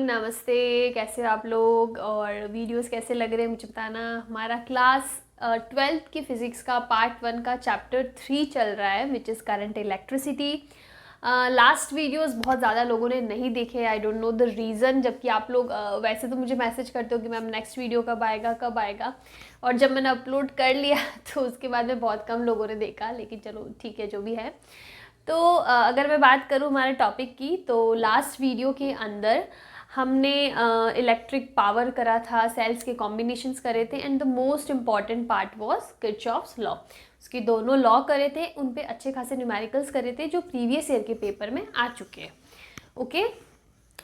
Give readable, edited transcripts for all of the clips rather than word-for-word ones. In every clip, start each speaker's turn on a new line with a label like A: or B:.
A: Morning, नमस्ते। कैसे हो आप लोग और वीडियोस कैसे लग रहे हैं मुझे बताना। हमारा क्लास 12th की फ़िज़िक्स का पार्ट 1 का चैप्टर 3 चल रहा है which is current electricity. Last videos बहुत ज़्यादा लोगों ने नहीं देखे, I don't know the reason. जबकि आप लोग वैसे तो मुझे मैसेज करते हो कि मैम नेक्स्ट वीडियो कब आएगा, और जब मैंने अपलोड कर लिया तो उसके बाद में बहुत कम लोगों ने देखा, लेकिन चलो ठीक है जो भी है। तो अगर मैं बात करूँ हमारे टॉपिक की, तो लास्ट वीडियो के अंदर हमने इलेक्ट्रिक पावर करा था, सेल्स के कॉम्बिनेशंस करे थे, and the most important part was Kirchhoff's law. उसके दोनों लॉ करे थे, उन पे अच्छे खासे न्यूमेरिकल्स करे थे जो प्रीवियस ईयर के पेपर में आ चुके हैं। ओके।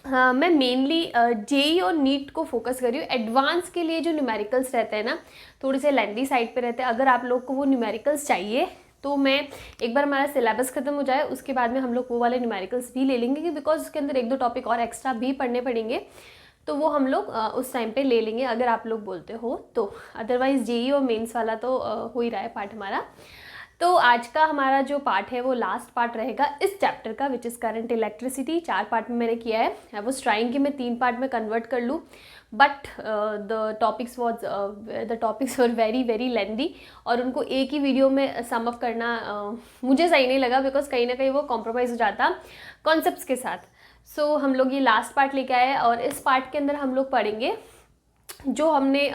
A: हाँ, मैं मेनली जेई और नीट को फोकस कर रही हूँ। एडवांस के लिए जो न्यूमेरिकल्स रहते हैं ना, थोड़े से लेंदी साइड पे रहते हैं। अगर आप लोग को वो न्यूमेरिकल्स चाहिए तो मैं एक बार हमारा सिलेबस खत्म हो जाए उसके बाद में हम लोग वो वाले न्यूमेरिकल्स भी ले लेंगे, कि बिकॉज उसके अंदर एक दो टॉपिक और एक्स्ट्रा भी पढ़ने पड़ेंगे, तो वो हम लोग उस टाइम पे ले लेंगे अगर आप लोग बोलते हो तो। अदरवाइज जेई और मेंस वाला तो हो ही रहा है पार्ट हमारा। तो आज का हमारा जो पार्ट है वो लास्ट पार्ट रहेगा इस चैप्टर का which is current electricity. 4 part में मैंने किया है। आई वाज ट्राइंग कि मैं 3 पार्ट में कन्वर्ट कर लूँ, but the topics were very very lengthy, और उनको एक ही वीडियो में सम अप करना मुझे सही नहीं लगा, बिकॉज कहीं ना कहीं वो कॉम्प्रोमाइज़ हो जाता कॉन्सेप्ट्स के साथ। सो हम लोग ये लास्ट पार्ट लेके आए, और इस पार्ट के अंदर हम लोग पढ़ेंगे जो हमने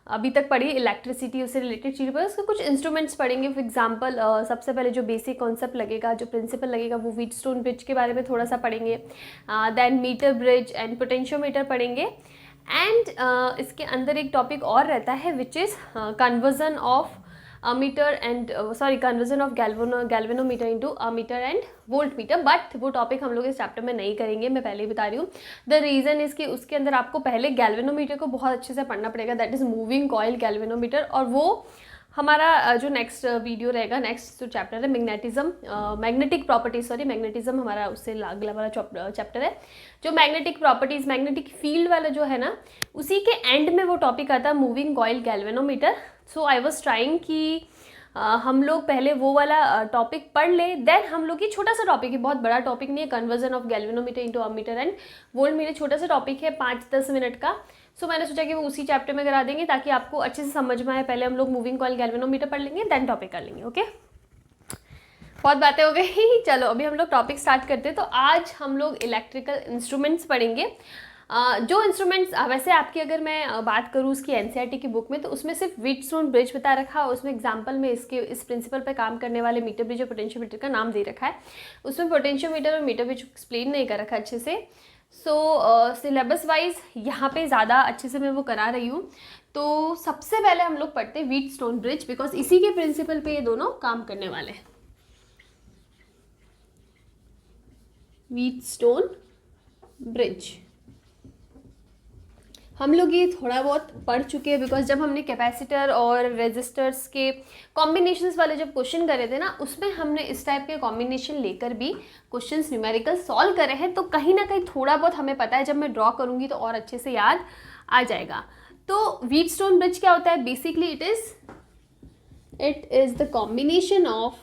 A: अभी तक पढ़ी इलेक्ट्रिसिटी, उससे रिलेटेड चीज़ पर उसके कुछ इंस्ट्रूमेंट्स पढ़ेंगे। फॉर एग्जांपल सबसे पहले जो बेसिक कॉन्सेप्ट लगेगा, जो प्रिंसिपल लगेगा, वो व्हीटस्टोन ब्रिज के बारे में थोड़ा सा पढ़ेंगे। Then meter bridge and potentiometer पढ़ेंगे। एंड इसके अंदर एक टॉपिक और रहता है which is conversion of meter and conversion of galvanometer into meter and voltmeter. But वो टॉपिक हम लोग इस चैप्टर में नहीं करेंगे, मैं पहले ही बता रही हूँ। द रीज़न इज़ कि उसके अंदर आपको पहले गैल्वेनोमीटर को बहुत अच्छे से पढ़ना पड़ेगा, that is moving coil galvanometer. और वो हमारा जो नेक्स्ट वीडियो रहेगा, नेक्स्ट जो चैप्टर है मैग्नेटिक प्रॉपर्टीज, मैग्नेटिज्म हमारा उससे अगला वाला चैप्टर है। जो मैग्नेटिक प्रॉपर्टीज, मैग्नेटिक फील्ड वाला जो है ना, उसी के एंड में वो टॉपिक आता है moving coil galvanometer. So I was trying कि हम लोग पहले वो वाला टॉपिक पढ़ ले, देन हम लोग ये छोटा सा टॉपिक है, बहुत बड़ा टॉपिक नहीं है, conversion of galvanometer into ammeter and volt meter, छोटा सा टॉपिक है 5-10 मिनट का। सो मैंने सोचा कि वो उसी चैप्टर में करा देंगे ताकि आपको अच्छे से समझ में आए। पहले हम लोग मूविंग कॉइल गैल्वेनोमीटर पढ़ लेंगे, देन टॉपिक कर लेंगे। ओके, बहुत बातें हो गई। चलो अभी हम लोग टॉपिक स्टार्ट करते हैं। तो आज हम लोग इलेक्ट्रिकल इंस्ट्रूमेंट्स पढ़ेंगे। जो इंस्ट्रूमेंट्स वैसे आपकी अगर मैं बात करूँ उसकी एनसीईआरटी की बुक में, तो उसमें सिर्फ व्हीटस्टोन ब्रिज बता रखा है। उसमें एग्जांपल में इस प्रिंसिपल पे काम करने वाले मीटर ब्रिज और पोटेंशियोमीटर का नाम दे रखा है। उसमें पोटेंशियोमीटर और मीटर ब्रिज एक्सप्लेन नहीं कर रखा अच्छे से। सो सिलेबस वाइज यहाँ पे ज़्यादा अच्छे से मैं वो करा रही हूँ। तो सबसे पहले हम लोग पढ़ते हैं व्हीटस्टोन ब्रिज, बिकॉज इसी के प्रिंसिपल पे ये दोनों काम करने वाले हैं। व्हीटस्टोन ब्रिज हम लोग ये थोड़ा बहुत पढ़ चुके हैं, बिकॉज जब हमने कैपेसिटर और रेजिस्टर्स के कॉम्बिनेशंस वाले जब क्वेश्चन करे थे ना, उसमें हमने इस टाइप के कॉम्बिनेशन लेकर भी क्वेश्चंस न्यूमेरिकल सॉल्व करे हैं। तो कहीं ना कहीं थोड़ा बहुत हमें पता है, जब मैं ड्रॉ करूँगी तो और अच्छे से याद आ जाएगा। तो व्हीटस्टोन ब्रिज क्या होता है? Basically it is the combination of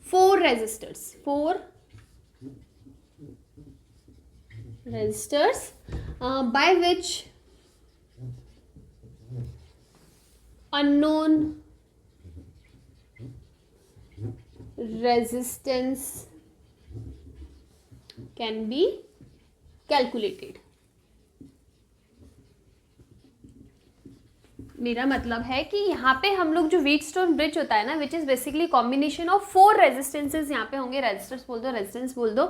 A: 4 resistors by which unknown resistance can be calculated। मेरा मतलब है कि यहाँ पे हम लोग जो व्हीटस्टोन ब्रिज होता है ना, which is basically combination of 4 resistances यहाँ पे होंगे। रेजिस्टर्स बोल दो, रेजिस्टेंस बोल दो,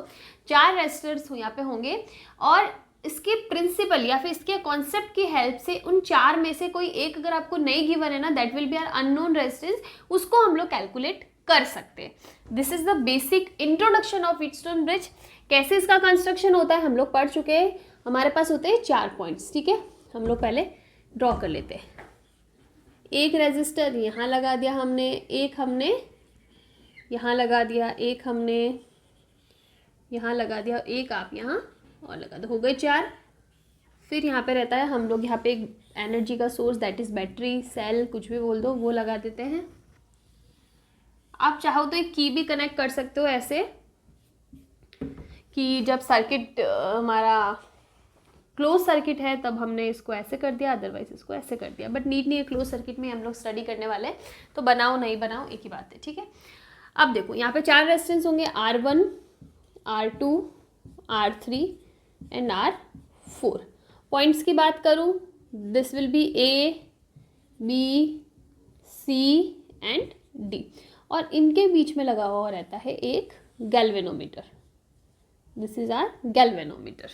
A: 4 रेजिस्टर्स यहाँ पे होंगे, और इसके प्रिंसिपल या फिर इसके कॉन्सेप्ट की हेल्प से उन 4 में से कोई एक अगर आपको नहीं गिवन है ना, that will be our unknown resistance, उसको हम लोग कैलकुलेट कर सकते हैं। This is the basic introduction of Wheatstone bridge. कैसे इसका कंस्ट्रक्शन होता है हम लोग पढ़ चुके हैं। हमारे पास होते हैं 4 पॉइंट्स, ठीक है। हम लोग पहले ड्रॉ कर लेते हैं। एक रेजिस्टर यहाँ लगा दिया हमने, एक हमने यहाँ लगा दिया, एक हमने यहाँ लगा दिया, एक आप यहाँ और लगा दो, हो गए 4। फिर यहाँ पे रहता है, हम लोग यहाँ पे एक एनर्जी का source, that is battery, cell, कुछ भी बोल दो, वो लगा देते हैं। आप चाहो तो एक की भी कनेक्ट कर सकते हो ऐसे कि जब सर्किट हमारा क्लोज सर्किट है तब हमने इसको ऐसे कर दिया, अदरवाइज इसको ऐसे कर दिया, बट नीड नहीं है, क्लोज सर्किट में हम लोग स्टडी करने वाले हैं, तो बनाओ नहीं बनाओ एक ही बात है, ठीक है। अब देखो यहाँ पे 4 रेजिस्टेंस होंगे, R1, R2, R3 and R4। Points की बात करूँ, this will be A, B, C and D, और इनके बीच में लगा हुआ रहता है एक galvanometer. This is our galvanometer.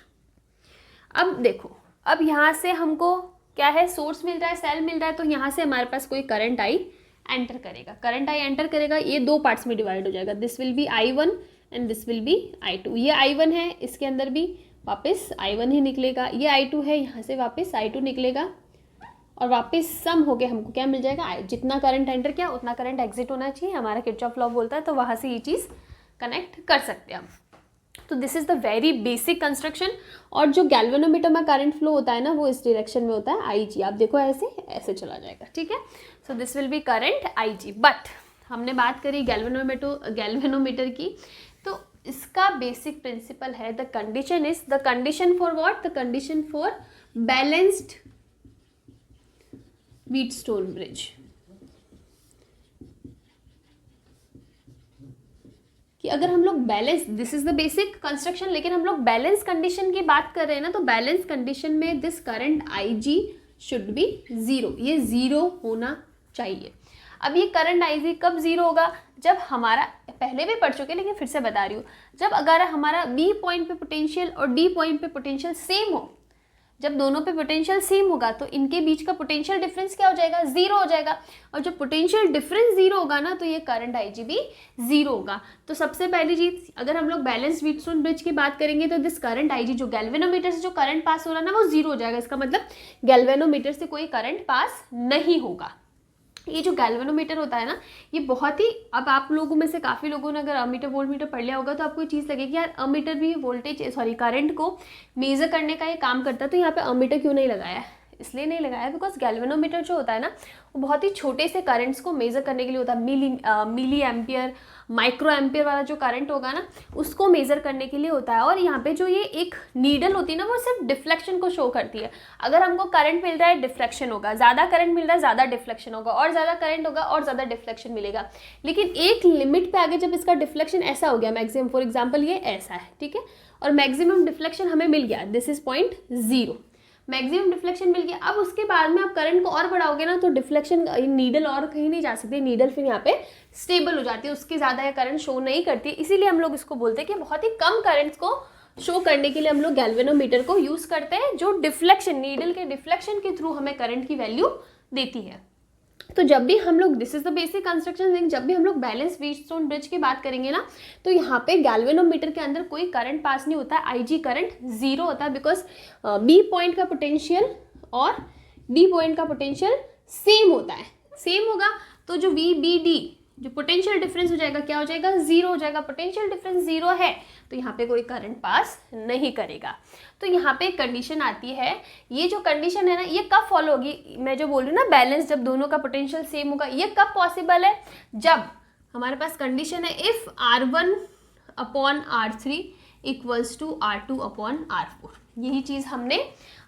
A: अब देखो, अब यहाँ से हमको क्या है, सोर्स मिल रहा है, सेल मिल रहा है, तो यहाँ से हमारे पास कोई करंट आई एंटर करेगा, करंट आई एंटर करेगा, ये 2 पार्ट्स में डिवाइड हो जाएगा, this will be I1 and this will be I2। ये I1 है, इसके अंदर भी वापस I1 ही निकलेगा, ये I2 है, यहाँ से वापस I2 निकलेगा, और वापस सम होके हमको क्या मिल जाएगा, जितना करंट एंटर किया उतना करंट एग्जिट होना चाहिए, हमारा किरचॉफ लॉ बोलता है, तो वहाँ से ये चीज़ कनेक्ट कर सकते हैं हम। तो this is the very basic construction. और जो गैल्वेनोमीटर में करंट फ्लो होता है ना, वो इस डायरेक्शन में होता है IG, आप देखो ऐसे ऐसे चला जाएगा, ठीक है। So this will be current IG। But हमने बात करी गैल्वेनोमीटर की, तो इसका बेसिक प्रिंसिपल है, the condition is, the condition for what, the condition for balanced Wheatstone bridge, कि अगर हम लोग balance, this is the basic construction, लेकिन हम लोग बैलेंस कंडीशन की बात कर रहे हैं ना, तो बैलेंस कंडीशन में this current IG should be 0, ये 0 होना चाहिए। अब ये करंट IG कब 0 होगा, जब हमारा, पहले भी पढ़ चुके लेकिन फिर से बता रही हूँ, जब अगर हमारा B पॉइंट पे पोटेंशियल और D पॉइंट पे पोटेंशियल सेम हो, जब दोनों पे पोटेंशियल सेम होगा तो इनके बीच का पोटेंशियल डिफरेंस क्या हो जाएगा, 0 हो जाएगा, और जब पोटेंशियल डिफरेंस 0 होगा ना, तो ये करंट IG भी 0 होगा। तो सबसे पहली चीज, अगर हम लोग बैलेंस व्हीटस्टोन ब्रिज की बात करेंगे, तो दिस करंट IG, जो गैल्वेनोमीटर से जो करंट पास हो रहा है ना, वो 0 हो जाएगा। इसका मतलब गैल्वेनोमीटर से कोई करंट पास नहीं होगा। ये जो गैल्वेनोमीटर होता है ना, ये बहुत ही, अब आप लोगों में से काफ़ी लोगों ने अगर अमीटर वोल्टमीटर पढ़ लिया होगा, तो आपको ये चीज़ लगेगी यार अमीटर भी करंट को मेजर करने का ये काम करता है, तो यहाँ पे अमीटर क्यों नहीं लगाया है? इसलिए नहीं लगाया बिकॉज गैल्वेनोमीटर जो होता है ना, वो बहुत ही छोटे से करंट्स को मेजर करने के लिए होता है। मिली एम्पियर, माइक्रो एम्पियर वाला जो करंट होगा ना, उसको मेजर करने के लिए होता है। और यहाँ पे जो ये एक नीडल होती है ना, वो सिर्फ डिफ्लेक्शन को शो करती है। अगर हमको करंट मिल रहा है, डिफ्लेक्शन होगा, ज़्यादा करंट मिल रहा है, ज़्यादा डिफ्लेक्शन होगा, और ज़्यादा करंट होगा और ज़्यादा डिफ्लेक्शन मिलेगा। लेकिन एक लिमिट पे आगे जब इसका डिफ्लेक्शन ऐसा हो गया, मैक्सिमम, फॉर एग्जाम्पल ये ऐसा है, ठीक है, और मैक्सिमम डिफ्लेक्शन हमें मिल गया, दिस इज 0.0, मैक्सिमम डिफ्लेक्शन मिल गया। अब उसके बाद में आप करंट को और बढ़ाओगे ना, तो डिफ्लेक्शन, नीडल और कहीं नहीं जा सकती, नीडल फिर यहाँ पे स्टेबल हो जाती है, उसके ज़्यादा करंट शो नहीं करती। इसीलिए हम लोग इसको बोलते हैं कि बहुत ही कम करंट्स को शो करने के लिए हम लोग गैल्वेनोमीटर को यूज़ करते हैं, जो डिफ्लेक्शन, नीडल के डिफ्लेक्शन के थ्रू हमें करंट की वैल्यू देती है। तो जब भी हम लोग, this is the basic construction, जब भी हम लोग बैलेंस व्हीटस्टोन ब्रिज की बात करेंगे ना, तो यहाँ पे गैल्वेनोमीटर के अंदर कोई करंट पास नहीं होता है, IG करंट 0 होता है, बिकॉज B पॉइंट का पोटेंशियल और D पॉइंट का पोटेंशियल सेम होता है, सेम होगा, तो जो VBD जो पोटेंशियल डिफरेंस हो जाएगा, क्या हो जाएगा, 0 हो जाएगा। पोटेंशियल डिफरेंस 0 है तो यहाँ पे कोई करंट पास नहीं करेगा। तो यहाँ पे कंडीशन आती है, ये जो कंडीशन है ना, ये कब फॉलो होगी, मैं जो बोल रही हूँ ना बैलेंस, जब दोनों का पोटेंशियल सेम होगा, ये कब पॉसिबल है, जब हमारे पास कंडीशन है if R1/R3 equals to R2/R4। यही चीज़ हमने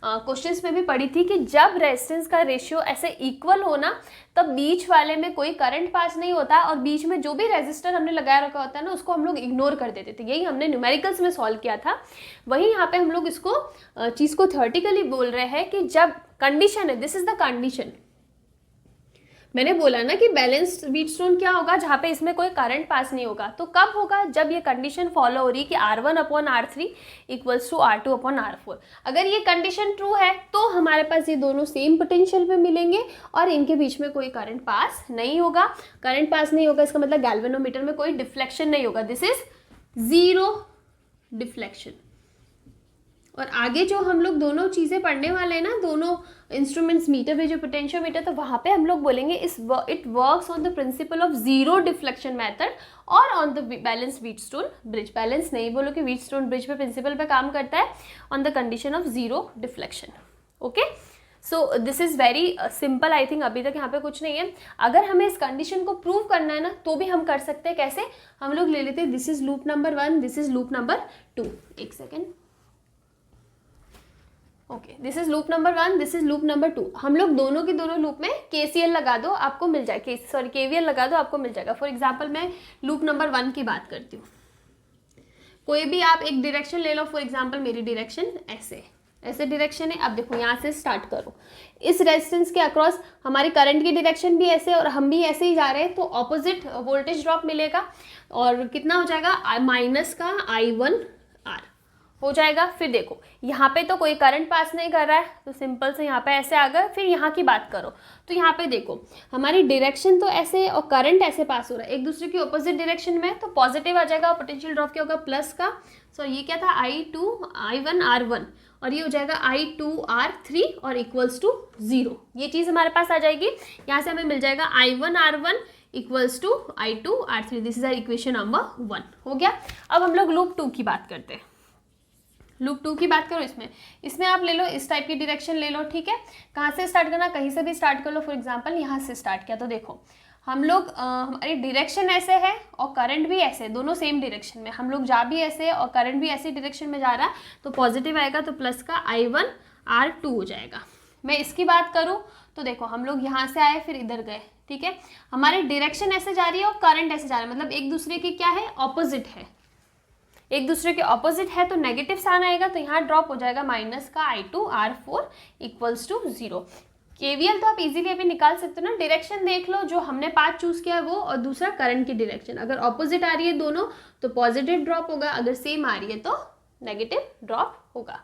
A: क्वेश्चंस में भी पढ़ी थी कि जब रेजिस्टेंस का रेशियो ऐसे इक्वल होना, तब बीच वाले में कोई करंट पास नहीं होता, और बीच में जो भी रेजिस्टर हमने लगाया रखा होता है ना, उसको हम लोग इग्नोर कर देते थे। यही हमने न्यूमेरिकल्स में सॉल्व किया था, वही यहाँ पे हम लोग इसको चीज़ को थ्योरेटिकली बोल रहे हैं कि जब कंडीशन है, दिस इज द कंडीशन, मैंने बोला ना कि बैलेंस्ड व्हीटस्टोन क्या होगा, जहाँ पे इसमें कोई करंट पास नहीं होगा। तो कब होगा, जब ये कंडीशन फॉलो हो रही है कि R1/R3 इक्वल्स टू R2/R4। अगर ये कंडीशन ट्रू है तो हमारे पास ये दोनों सेम पोटेंशियल पे मिलेंगे और इनके बीच में कोई करंट पास नहीं होगा। करंट पास नहीं होगा इसका मतलब गैल्वेनोमीटर में कोई डिफ्लेक्शन नहीं होगा, दिस इज 0 डिफ्लेक्शन। और आगे जो हम लोग दोनों चीज़ें पढ़ने वाले हैं ना, दोनों इंस्ट्रूमेंट्स, मीटर वेज और पोटेंशियोमीटर, तो वहाँ पे हम लोग बोलेंगे it works on the principle of 0 deflection method और on the balance Wheatstone bridge. Balance नहीं बोलो कि व्हीटस्टोन ब्रिज पे प्रिंसिपल पे काम करता है, on the condition of 0 deflection. Okay, so this is very simple, I think अभी तक यहाँ पे कुछ नहीं है। अगर हमें इस कंडीशन को प्रूव करना है ना तो भी हम कर सकते हैं। कैसे? हम लोग ले लेते हैं this is loop number 1, this is loop number 2। एक second, okay, this is loop number 1, this is loop number 2। हम लोग दोनों की दोनों लूप में KCL लगा दो, आपको मिल जाए, सॉरी KVL लगा दो, आपको मिल जाएगा। फॉर एग्जाम्पल मैं लूप नंबर 1 की बात करती हूँ। कोई भी आप एक डायरेक्शन ले लो, फॉर एग्जाम्पल मेरी डायरेक्शन ऐसे डायरेक्शन है। अब देखो यहाँ से स्टार्ट करो, इस रेजिस्टेंस के अक्रॉस हमारी करंट की डायरेक्शन भी ऐसे और हम भी ऐसे ही जा रहे हैं, तो ऑपोजिट वोल्टेज ड्रॉप मिलेगा। और कितना हो जाएगा? माइनस का I1R हो जाएगा। फिर देखो यहाँ पे तो कोई करंट पास नहीं कर रहा है, तो सिंपल से यहाँ पे ऐसे आ गए। फिर यहाँ की बात करो तो यहाँ पे देखो हमारी डायरेक्शन तो ऐसे और करंट ऐसे पास हो रहा है एक दूसरे की ऑपोजिट डायरेक्शन में, तो पॉजिटिव आ जाएगा। पोटेंशियल ड्रॉप क्या होगा? प्लस का, सो ये क्या था? I1R1, और ये हो जाएगा I2R3 और इक्वल्स टू 0। ये चीज़ हमारे पास आ जाएगी। यहाँ से हमें मिल जाएगा I1R1 equals to I2R3। This is our equation number 1 हो गया। अब हम लोग लूप 2 की बात करते हैं। लूप 2 की बात करो, इसमें आप ले लो इस टाइप की डायरेक्शन ले लो, ठीक है। कहाँ से स्टार्ट करना? कहीं से भी स्टार्ट कर लो। फॉर एग्जांपल यहाँ से स्टार्ट किया तो देखो हम लोग हमारी डायरेक्शन ऐसे है और करंट भी ऐसे, दोनों सेम डायरेक्शन में हम लोग जा भी ऐसे और करंट भी ऐसी डायरेक्शन में जा रहा है, तो पॉजिटिव आएगा, तो प्लस का I1R2 हो जाएगा। मैं इसकी बात करूँ तो देखो हम लोग यहाँ से आए फिर इधर गए, ठीक है। हमारी डायरेक्शन ऐसे जा रही है और करंट ऐसे जा रहा है, मतलब एक दूसरे की क्या है? ऑपोजिट है, एक दूसरे के ऑपोजिट है, तो नेगेटिव साइन आएगा, तो यहाँ ड्रॉप हो जाएगा माइनस का I2R4 इक्वल्स टू 0। KVL तो आप इजीली अभी निकाल सकते हो ना। डायरेक्शन देख लो, जो हमने पाथ चूज किया है वो, और दूसरा करंट की डायरेक्शन। अगर ऑपोजिट आ रही है दोनों तो पॉजिटिव ड्रॉप होगा, अगर सेम आ रही है तो नेगेटिव ड्रॉप होगा।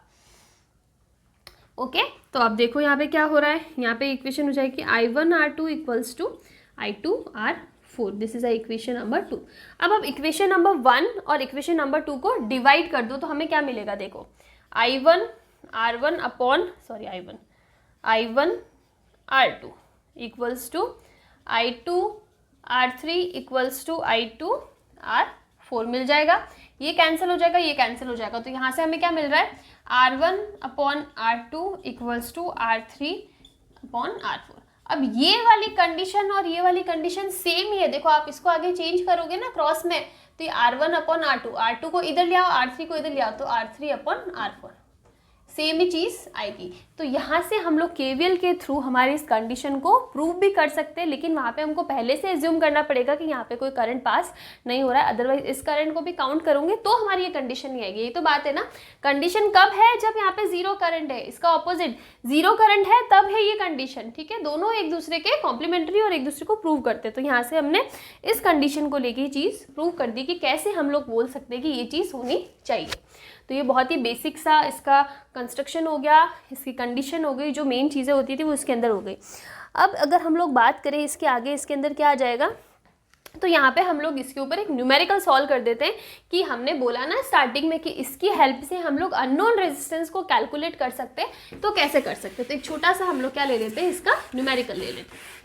A: ओके, तो अब देखो यहाँ पे क्या हो रहा है। यहाँ पे इक्वेशन हो जाएगी I1R2 equals to I2R4। This is equation number 2। अब इक्वेशन नंबर 1 और इक्वेशन नंबर 2 को डिवाइड कर दो तो हमें क्या मिलेगा? देखो I1R1 upon I1R2 equals to I2R3 equals to I2R4 मिल जाएगा। ये कैंसिल हो जाएगा, ये कैंसिल हो जाएगा, तो यहाँ से हमें क्या मिल रहा है? R1 upon R2 equals to R3 upon R4। अब ये वाली कंडीशन और ये वाली कंडीशन सेम ही है। देखो आप इसको आगे चेंज करोगे ना क्रॉस में, तो ये R1 अपॉन R2 को इधर ले आओ, R3 को इधर ले आओ, तो R3 अपॉन R4 सेम ही चीज़ आएगी। तो यहाँ से हम लोग KVL के थ्रू हमारी इस कंडीशन को प्रूव भी कर सकते हैं, लेकिन वहाँ पे हमको पहले से एज्यूम करना पड़ेगा कि यहाँ पे कोई करंट पास नहीं हो रहा है, अदरवाइज इस करंट को भी काउंट करोगे तो हमारी ये कंडीशन नहीं आएगी। ये तो बात है ना। कंडीशन कब है? जब यहाँ पे जीरो करंट है, इसका ऑपोजिट जीरो करंट है तब है ये कंडीशन, ठीक है। दोनों एक दूसरे के कॉम्प्लीमेंट्री और एक दूसरे को प्रूव करते हैं। तो यहाँ से हमने इस कंडीशन को लेके चीज़ प्रूव कर दी कि कैसे हम लोग बोल सकते हैं कि ये चीज़ होनी चाहिए। तो ये बहुत ही बेसिक सा इसका कंस्ट्रक्शन हो गया, इसकी कंडीशन हो गई, जो मेन चीज़ें होती थी वो इसके अंदर हो गई। अब अगर हम लोग बात करें इसके आगे, इसके अंदर क्या आ जाएगा, तो यहाँ पे हम लोग इसके ऊपर एक न्यूमेरिकल सॉल्व कर देते हैं कि हमने बोला ना स्टार्टिंग में कि इसकी हेल्प से हम लोग अननोन रेजिस्टेंस को कैलकुलेट कर सकते हैं। तो कैसे कर सकते हैं? तो एक छोटा सा हम लोग क्या ले लेते हैं, इसका न्यूमेरिकल ले लेते हैं।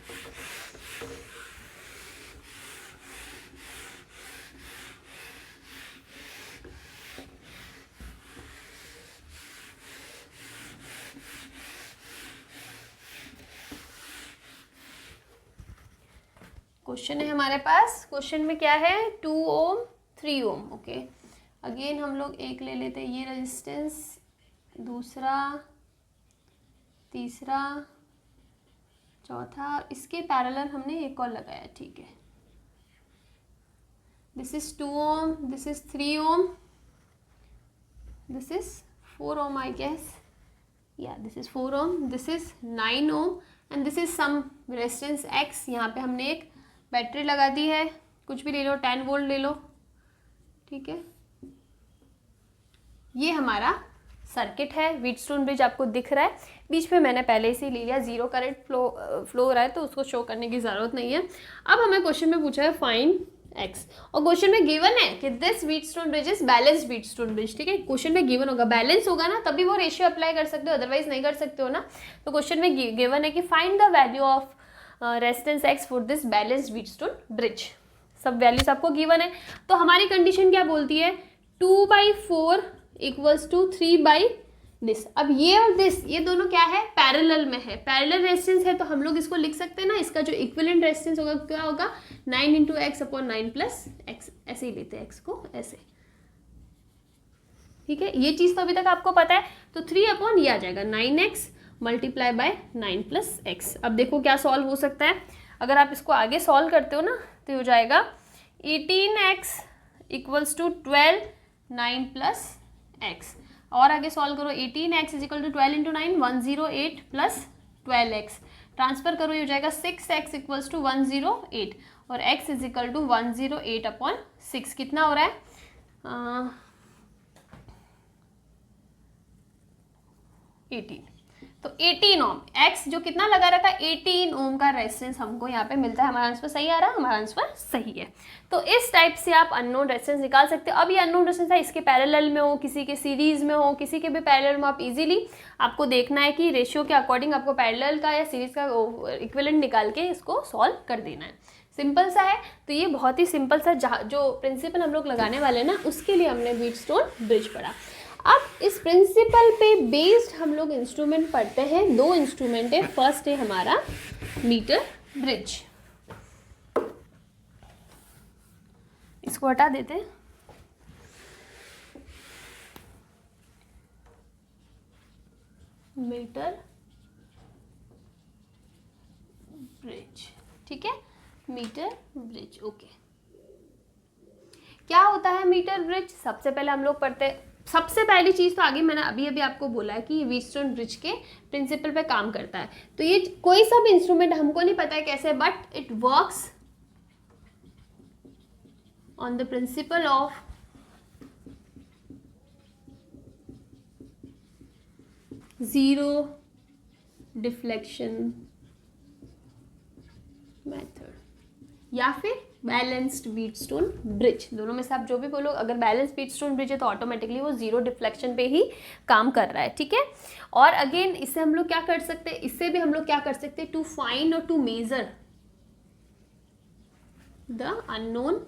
A: क्वेश्चन है हमारे पास, क्वेश्चन में क्या है? 2 ओम 3 ओम। ओके, अगेन हम लोग एक ले लेते हैं ये रेजिस्टेंस, दूसरा, तीसरा, चौथा, इसके पैरेलल हमने एक और लगाया, ठीक है। This is 2 ohm, this is 3 ohm, this is 4 ohm I guess, या this is 4 ohm, this is 9 ohm and this is some resistance X। यहाँ पे हमने एक बैटरी लगा दी है, कुछ भी ले लो, 10 वोल्ट ले लो, ठीक है। ये हमारा सर्किट है। व्हीटस्टोन ब्रिज आपको दिख रहा है, बीच में मैंने पहले से ले लिया, जीरो करंट फ्लो हो रहा है तो उसको शो करने की ज़रूरत नहीं है। अब हमें क्वेश्चन में पूछा है फाइंड X, और क्वेश्चन में गिवन है कि this Wheatstone bridge is balanced Wheatstone bridge, ठीक है। क्वेश्चन में गिवन होगा, बैलेंस होगा ना तभी वो रेशियो अप्लाई कर सकते हो, अदरवाइज नहीं कर सकते हो ना। तो क्वेश्चन में गिवन है कि find the value of resistance X for this balanced Wheatstone bridge. सब वैल्यूज आपको गिवन है। तो हमारी कंडीशन क्या बोलती है? 2/4 इक्वल्स टू 3/8 दिस। अब ये और दिस, ये दोनों क्या है, पैरेलल में है, पैरेलल रेजिस्टेंस है, तो हम लोग इसको लिख सकते हैं ना, इसका जो इक्विवेलेंट रेजिस्टेंस होगा क्या होगा, 9 into x upon 9 plus x, ऐसे ही लेते हैं एक्स को ऐसे, ठीक है। ये चीज़ तो अभी तक आपको पता है, तो 3 अपॉन ये आ जाएगा 9x multiply by 9 plus x. अब देखो क्या सॉल्व हो सकता है, अगर आप इसको आगे सॉल्व करते हो ना तो हो जाएगा 18x equals to 12 9 plus x, और आगे सॉल्व करो 18x is equal to 12 into 9 108 plus 12x, transfer करो ये हो जाएगा 6x इक्वल्स टू 108 और x is equal to 108 upon 6, कितना हो रहा है 18, तो 18 ओम, x जो कितना लगा रखा है 18 ओम का रेजिस्टेंस हमको यहाँ पे मिलता है। हमारा आंसर सही आ रहा है, हमारा आंसर सही है। तो इस टाइप से आप अननोन रेजिस्टेंस निकाल सकते हो। अब ये अननोन रेजिस्टेंस है, इसके पैरेलल में हो, किसी के सीरीज में हो, किसी के भी पैरेलल में, आप इजीली आपको देखना है कि रेशियो के अकॉर्डिंग आपको पैरेलल का या सीरीज का इक्विवेलेंट निकाल के इसको सॉल्व कर देना है। सिंपल सा है। तो ये बहुत ही सिंपल सा जो प्रिंसिपल हम लोग लगाने वाले हैं ना, उसके लिए हमने व्हीटस्टोन ब्रिज पढ़ा। अब इस प्रिंसिपल पे बेस्ड हम लोग इंस्ट्रूमेंट पढ़ते हैं। 2 इंस्ट्रूमेंट है, फर्स्ट है हमारा मीटर ब्रिज, इसको हटा देते हैं। मीटर ब्रिज, ठीक है, मीटर ब्रिज, ओके। क्या होता है मीटर ब्रिज, सबसे पहले हम लोग पढ़ते हैं। सबसे पहली चीज़ तो आगे मैंने अभी आपको बोला है कि ये व्हीटस्टोन ब्रिज के प्रिंसिपल पे काम करता है। तो ये कोई सा भी इंस्ट्रूमेंट हमको नहीं पता है कैसे, but it works on the principle of zero deflection method या फिर बैलेंस्ड व्हीटस्टोन ब्रिज, दोनों में से आप जो भी बोलो। अगर बैलेंस्ड व्हीटस्टोन ब्रिज है तो ऑटोमेटिकली वो जीरो डिफ्लेक्शन पे ही काम कर रहा है, ठीक है। और अगेन इससे हम लोग क्या कर सकते हैं, इससे भी हम लोग क्या कर सकते हैं, टू फाइंड और to measure the unknown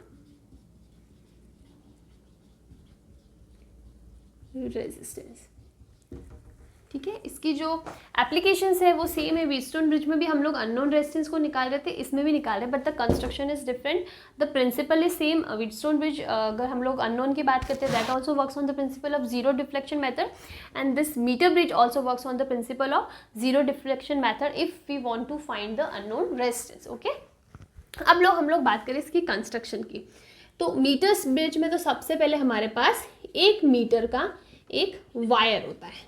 A: resistance, ठीक है। इसकी जो एप्लीकेशंस है वो सेम है, व्हीटस्टोन ब्रिज में भी हम लोग अननोन रेजिस्टेंस को निकाल रहे थे, इसमें भी निकाल रहे हैं, but the construction is different, the principle is same. Wheatstone bridge अगर हम लोग अननोन की बात करते हैं, that also works on the principle of zero deflection method, and this meter bridge also works on the principle of zero deflection method if we want to find the unknown resistance, okay. अब हम लोग बात करें इसकी construction की। तो metres bridge में तो सबसे पहले हमारे पास 1 मीटर का एक वायर होता है,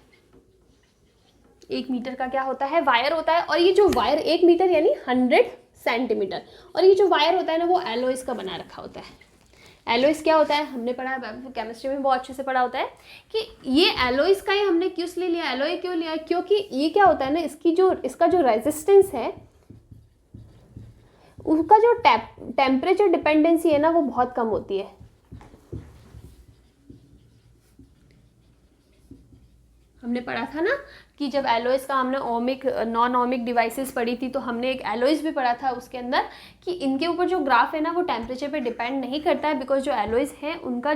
A: 1 मीटर का क्या होता है, वायर होता है। और ये जो वायर 1 मीटर यानी 100 सेंटीमीटर, और ये जो वायर होता है ना वो एलोइस का बना रखा होता है। एलोइस क्या होता है, हमने पढ़ा है केमिस्ट्री में, बहुत अच्छे से पढ़ा होता है कि ये एलोइस का ही हमने किस लिए लिया, एलोय क्यों लिया, क्योंकि ये क्या होता है ना, इसका जो रेजिस्टेंस है उसका जो टेम्परेचर डिपेंडेंसी है ना वो बहुत कम होती है। हमने पढ़ा था ना कि जब एलोइस का हमने ओमिक नॉन ओमिक डिवाइसेस पढ़ी थी, तो हमने एक एलोइस भी पढ़ा था उसके अंदर कि इनके ऊपर जो ग्राफ है ना वो टेम्परेचर पे डिपेंड नहीं करता है, बिकॉज जो एलोइस है उनका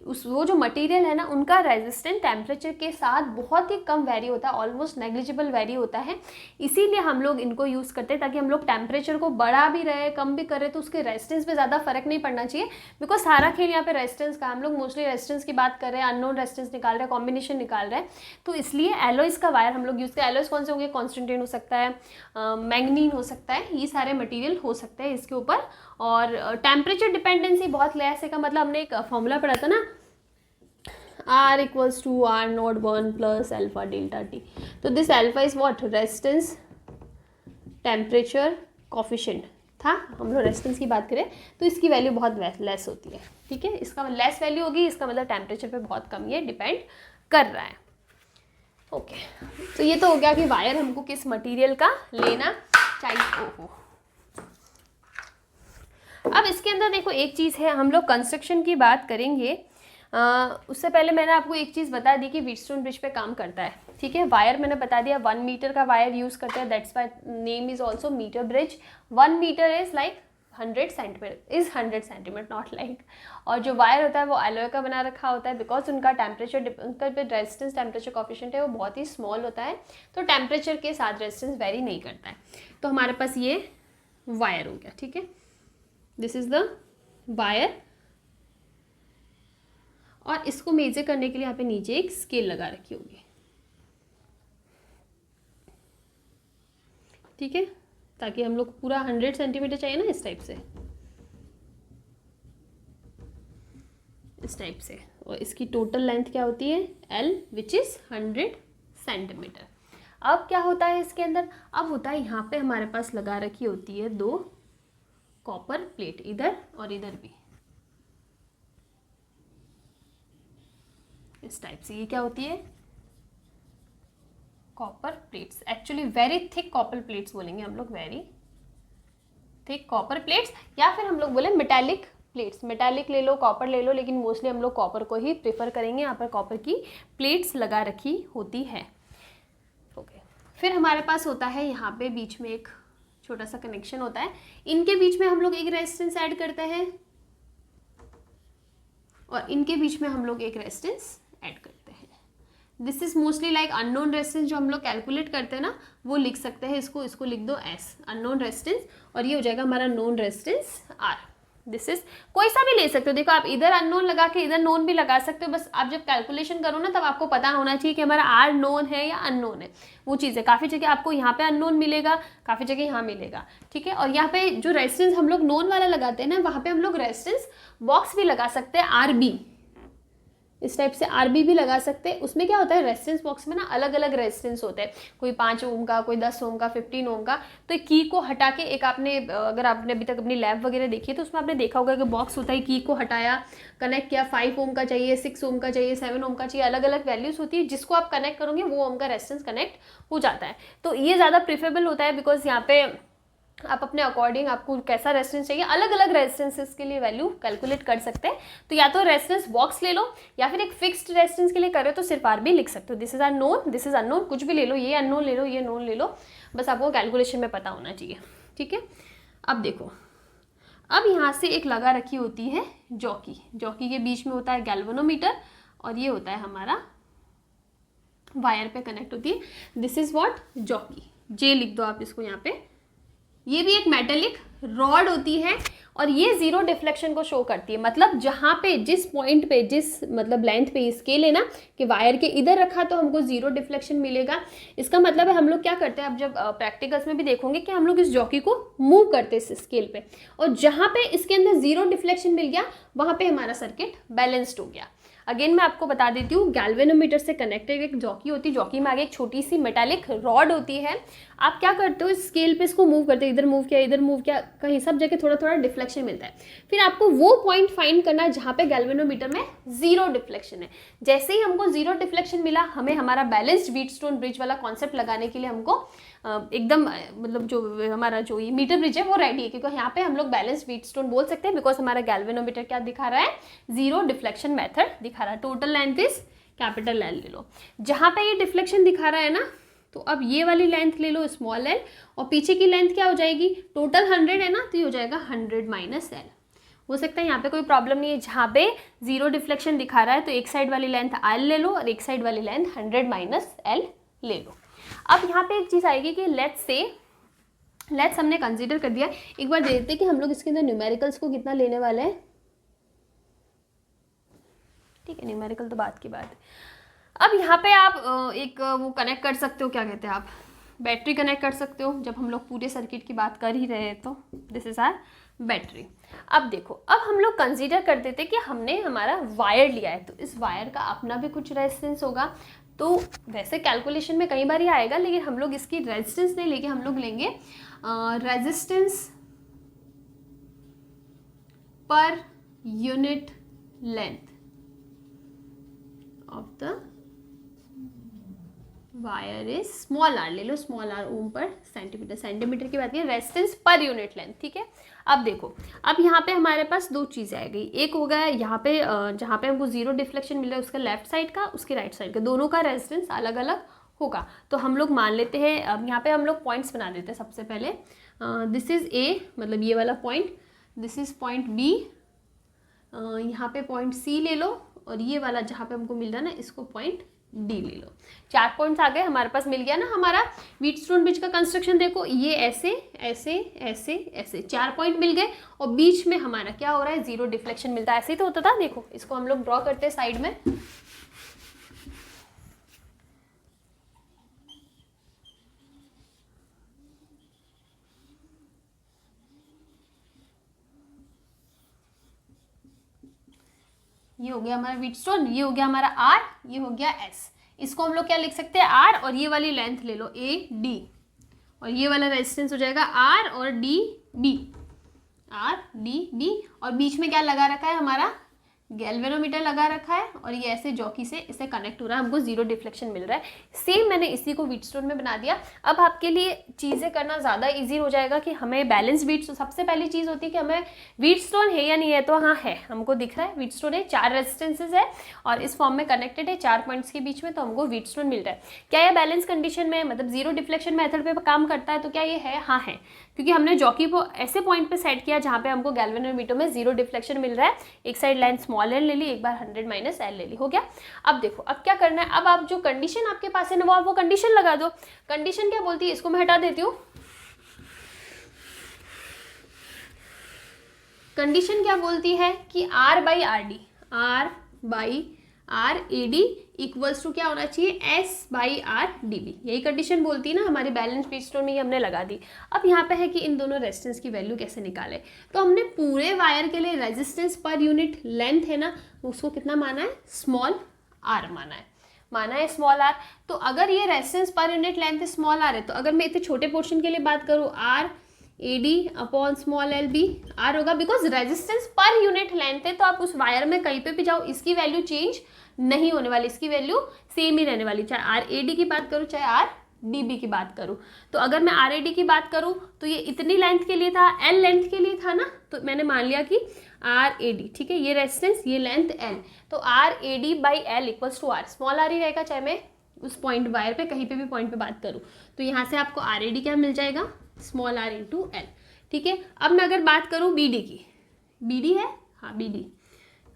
A: वो जो मटेरियल है ना उनका रेजिस्टेंस टेम्परेचर के साथ बहुत ही कम वेरी होता है, ऑलमोस्ट नेग्लिजिबल वेरी होता है। इसीलिए हम लोग इनको यूज़ करते हैं ताकि हम लोग टेम्परेचर को बढ़ा भी रहे कम भी करें तो उसके रेजिस्टेंस पे ज़्यादा फर्क नहीं पड़ना चाहिए, बिकॉज सारा खेल यहाँ पे रेजिस्टेंस का, हम लोग मोस्टली रेजिस्टेंस की बात कर रहे हैं, अननोन रेजिस्टेंस निकाल रहे हैं, कॉम्बिनेशन निकाल रहे हैं। तो इसलिए एलोइस का वायर हम लोग यूज़ करें। एलोइस कौन से होंगे, कॉन्स्टेंटाइन हो सकता है, मैंगनीन हो सकता है, ये सारे मटीरियल हो सकते हैं इसके ऊपर। और टेम्परेचर डिपेंडेंसी बहुत लेस है का मतलब हमने एक फॉर्मूला पढ़ा था ना, R equals to R naught 1 plus alpha delta T. तो this alpha is what, resistance temperature coefficient था। हम लोग रेजिस्टेंस की बात करें तो इसकी वैल्यू बहुत लेस होती है, ठीक है। इसका लेस वैल्यू होगी, इसका मतलब टेम्परेचर पे बहुत कम ये डिपेंड कर रहा है, ओके। तो ये तो हो गया कि वायर हमको किस मटेरियल का लेना चाहिए। ओहो, अब इसके अंदर देखो एक चीज़ है, हम लोग कंस्ट्रक्शन की बात करेंगे। उससे पहले मैंने आपको एक चीज़ बता दी कि व्हीटस्टोन ब्रिज पे काम करता है, ठीक है। वायर मैंने बता दिया 1 मीटर का वायर यूज़ करते हैं, that's why name is also meter bridge. 1 metre is like 100 centimetre, is 100 centimetre, not like. और जो वायर होता है वो एलॉय का बना रखा होता है, बिकॉज उनका टेम्परेचर, उनका जो रेजिस्टेंस टेम्परेचर कोफिशिएंट है वो बहुत ही स्मॉल होता है, तो टेम्परेचर के साथ रेजिस्टेंस वेरी नहीं करता है। तो हमारे पास ये वायर हो गया, ठीक है, दिस इज़ द वायर। और इसको मेजर करने के लिए यहाँ पे नीचे एक स्केल लगा रखी होगी, ठीक है, ताकि हम लोग पूरा 100 सेंटीमीटर चाहिए ना, इस टाइप से, इस टाइप से। और इसकी टोटल लेंथ क्या होती है, L, विच इज़ 100 सेंटीमीटर। अब क्या होता है इसके अंदर, अब होता है यहाँ पे हमारे पास लगा रखी होती है 2 कॉपर प्लेट, इधर और इधर भी, इस टाइप से। ये क्या होती है, copper plates, actually very thick copper plates बोलेंगे हम लोग, वेरी थिक कॉपर प्लेट्स, या फिर हम लोग बोले मेटालिक प्लेट्स। मेटालिक ले लो, कॉपर ले लो, लेकिन मोस्टली हम लोग कॉपर को ही प्रेफर करेंगे। यहाँ पर कॉपर की प्लेट्स लगा रखी होती है, ओके। फिर हमारे पास होता है यहाँ पे बीच में एक छोटा सा कनेक्शन होता है, इनके बीच में हम लोग एक रेजिस्टेंस ऐड करते हैं, और इनके बीच में हम लोग एक रेजिस्टेंस ऐड करते हैं। This is mostly like unknown resistance, जो हम लोग कैलकुलेट करते हैं ना, वो लिख सकते हैं, इसको लिख दो एस, अननोन रेजिस्टेंस, और ये हो जाएगा हमारा known resistance R. This is, कोई सा भी ले सकते हो, देखो आप इधर अननोन लगा के इधर नोन भी लगा सकते हो, बस आप जब कैलकुलेशन करो ना तब आपको पता होना चाहिए कि हमारा आर नोन है या अननोन है। वो चीज़ है, काफ़ी जगह आपको यहाँ पे अननोन मिलेगा, काफ़ी जगह यहाँ मिलेगा, ठीक है। और यहाँ पे जो रेजिस्टेंस हम लोग नोन वाला लगाते हैं ना, वहाँ पे हम लोग रेजिस्टेंस बॉक्स भी लगा सकते हैं, RB, इस टाइप से RB भी लगा सकते हैं। उसमें क्या होता है, रेजिस्टेंस बॉक्स में ना अलग अलग रेजिस्टेंस होते हैं, कोई 5 ओम का, कोई 10 ओम का, 15 ओम का। तो की को हटा के एक आपने, अगर आपने अभी तक अपनी लैब वगैरह देखी है तो उसमें आपने देखा होगा कि बॉक्स होता है, की को हटाया, कनेक्ट किया, 5 ओम का चाहिए, 6 ओम का चाहिए, 7 ओम का चाहिए, अलग अलग वैल्यूज होती है, जिसको आप कनेक्ट करोगे वो ओम का रेजिस्टेंस कनेक्ट हो जाता है। तो ये ज़्यादा प्रेफरेबल होता है, बिकॉज यहाँ पे आप अपने अकॉर्डिंग आपको कैसा रेजिस्टेंस चाहिए, अलग अलग रेजिस्टेंसेस के लिए वैल्यू कैलकुलेट कर सकते हैं। तो या तो रेजिस्टेंस बॉक्स ले लो, या फिर एक फिक्स्ड रेजिस्टेंस के लिए कर रहे हो तो सिर्फ RB लिख सकते हो। This is our known, this is unknown, कुछ भी ले लो, ये अननोन ले लो, ये नोन ले लो, बस आपको कैलकुलेशन में पता होना चाहिए, ठीक है। अब देखो, अब यहाँ से एक लगा रखी होती है जॉकी, जॉकी के बीच में होता है गैल्वेनोमीटर, और ये होता है हमारा वायर पे कनेक्ट होती है। This is what, jockey, J लिख दो आप इसको यहाँ पे। ये भी एक मेटेलिक रॉड होती है, और ये जीरो डिफ्लेक्शन को शो करती है, मतलब जहाँ पे, जिस पॉइंट पे, जिस मतलब लेंथ पे स्केल है ना, कि वायर के इधर रखा तो हमको जीरो डिफ्लेक्शन मिलेगा। इसका मतलब है हम लोग क्या करते हैं, अब जब प्रैक्टिकल्स में भी देखोगे कि हम लोग इस जॉकी को मूव करते हैं इस स्केल पे, और जहाँ पे इसके अंदर जीरो डिफ्लेक्शन मिल गया वहाँ पे हमारा सर्किट बैलेंस्ड हो गया। अगेन मैं आपको बता देती हूँ, गैल्वेनोमीटर से कनेक्टेड एक जॉकी होती है, जॉकी में आगे एक छोटी सी मेटालिक रॉड होती है। आप क्या करते हो, इस स्केल पे इसको मूव करते हो, इधर मूव किया, इधर मूव किया, कहीं सब जगह थोड़ा थोड़ा डिफ्लेक्शन मिलता है। फिर आपको वो पॉइंट फाइंड करना है जहाँ पे गैल्वेनोमीटर में जीरो डिफ्लेक्शन है। जैसे ही हमको जीरो डिफ्लेक्शन मिला, हमें हमारा बैलेंस्ड व्हीटस्टोन ब्रिज वाला कॉन्सेप्ट लगाने के लिए हमको एकदम मतलब जो हमारा जो ये मीटर ब्रिज है वो रेडी है, क्योंकि यहाँ पे हम लोग बैलेंस व्हीटस्टोन बोल सकते हैं, बिकॉज हमारा गैल्वेनोमीटर क्या दिखा रहा है, जीरो डिफ्लेक्शन मेथड दिखा रहा है। Total length is capital L ले लो। जहाँ पे ये डिफ्लेक्शन दिखा रहा है ना, तो अब ये वाली लेंथ ले लो स्मॉल l, और पीछे की लेंथ क्या हो जाएगी, टोटल 100 है ना, तो ये हो जाएगा 100 माइनस l। हो सकता है यहाँ पे कोई प्रॉब्लम नहीं है, जहाँ पे जीरो डिफ्लेक्शन दिखा रहा है तो एक साइड वाली लेंथ l ले लो, और एक साइड वाली लेंथ 100 माइनस l ले लो। अब यहाँ पे एक चीज़ आएगी कि लेट्स हमने कंसीडर कर दिया, एक बार देखते हैं कि हम लोग इसके अंदर न्यूमेरिकल्स को कितना लेने वाले हैं, ठीक है, न्यूमेरिकल तो बात की बात है। अब यहाँ पे आप एक वो कनेक्ट कर सकते हो, क्या कहते हैं आप, बैटरी कनेक्ट कर सकते हो, जब हम लोग पूरे सर्किट की बात कर ही रहे हैं तो दिस इज आर बैटरी। अब देखो, अब हम लोग कंसीडर कर देते कि हमने हमारा वायर लिया है, तो इस वायर का अपना भी कुछ रेजिस्टेंस होगा। तो वैसे कैलकुलेशन में कई बार ये आएगा, लेकिन हम लोग इसकी रेजिस्टेंस नहीं लेके हम लोग लेंगे resistance per unit length of the wire is small r ले लो, स्मॉल r ओम पर सेंटीमीटर, सेंटीमीटर की बात की रेजिस्टेंस पर यूनिट लेंथ, ठीक है। अब देखो, अब यहाँ पे हमारे पास दो चीज़ें आ गई, एक हो गया यहाँ पे जहाँ पे हमको जीरो डिफ्लेक्शन मिल रहा है उसका लेफ्ट साइड का, उसके राइट साइड का, दोनों का रेजिस्टेंस अलग अलग होगा। तो हम लोग मान लेते हैं, अब यहाँ पे हम लोग पॉइंट्स बना देते हैं। सबसे पहले दिस इज A, मतलब ये वाला point, this is point B, यहाँ पे पॉइंट सी ले लो, और ये वाला जहाँ पे हमको मिल रहा है ना इसको पॉइंट डी ले लो। 4 पॉइंट्स आ गए हमारे पास, मिल गया ना हमारा व्हीटस्टोन ब्रिज का कंस्ट्रक्शन। देखो ये ऐसे ऐसे ऐसे ऐसे 4 पॉइंट मिल गए, और बीच में हमारा क्या हो रहा है, जीरो डिफ्लेक्शन मिलता है। ऐसे ही तो होता था। देखो इसको हम लोग ड्रॉ करते हैं साइड में। ये हो गया हमारा व्हीटस्टोन, ये हो गया हमारा आर, ये हो गया एस। इसको हम लोग क्या लिख सकते हैं, आर, और ये वाली लेंथ ले लो ए डी, और ये वाला रेजिस्टेंस हो जाएगा आर और D B, R D B, और बीच में क्या लगा रखा है हमारा, गैल्वेनोमीटर लगा रखा है, और ये ऐसे जॉकी से इसे कनेक्ट हो रहा है, हमको जीरो डिफ्लेक्शन मिल रहा है। सेम मैंने इसी को व्हीटस्टोन में बना दिया। अब आपके लिए चीज़ें करना ज़्यादा इजी हो जाएगा कि हमें बैलेंस व्हीटस्टोन, सबसे पहली चीज़ होती है कि हमें व्हीटस्टोन है या नहीं है, तो हाँ है, हमको दिख रहा है व्हीटस्टोन है, 4 रेजिस्टेंसेज है और इस फॉर्म में कनेक्टेड है 4 पॉइंट्स के बीच में, तो हमको व्हीटस्टोन मिल रहा है। क्या ये बैलेंस कंडीशन में, मतलब जीरो डिफ्लेक्शन मेथड पे काम करता है, तो क्या ये है, हाँ है, क्योंकि हमने जॉकी को ऐसे पॉइंट पे सेट किया जहाँ पे हमको गैल्वेनोमीटर में जीरो डिफ्लेक्शन मिल रहा है। एक साइड लेंथ स्मॉल एल ले ली, एक बार 100 माइनस एल ले ली, हो गया। अब देखो अब क्या करना है, अब आप जो कंडीशन आपके पास है ना, वो आप वो कंडीशन लगा दो। कंडीशन क्या बोलती है, इसको मैं हटा देती हूँ। कंडीशन क्या बोलती है कि R by R D, R by R A D equals to क्या होना चाहिए, S by R D B. यही कंडीशन बोलती है ना हमारी बैलेंस व्हीटस्टोन में, ही हमने लगा दी। अब यहाँ पे है कि इन दोनों रेजिस्टेंस की वैल्यू कैसे निकाले, तो हमने पूरे वायर के लिए रेजिस्टेंस पर यूनिट लेंथ है ना, उसको कितना माना है, स्मॉल आर माना है स्मॉल आर। तो अगर ये resistance per unit length small are है, तो अगर मैं इतने छोटे पोर्शन के लिए बात करूँ, R A D upon small L B, R होगा, because resistance per unit length है, तो आप उस वायर में कहीं पे भी जाओ, इसकी वैल्यू चेंज नहीं होने वाली, इसकी वैल्यू सेम ही रहने वाली, चाहे आर ए डी की बात करूँ चाहे आर डी बी की बात करूँ। तो अगर मैं आर ए डी की बात करूँ तो ये इतनी लेंथ के लिए था, एल लेंथ के लिए था ना, तो मैंने मान लिया कि आर ए डी, ठीक है, ये रेजिस्टेंस ये लेंथ एल, तो R A D by L equals to R, small R ही रहेगा, चाहे मैं उस पॉइंट वायर पे कहीं पे भी पॉइंट पे बात करूँ। तो यहाँ से आपको आर ए डी क्या मिल जाएगा, स्मॉल आर इंटू एल, ठीक है। अब मैं अगर बात करूँ बी डी की, बी डी है, हाँ B D,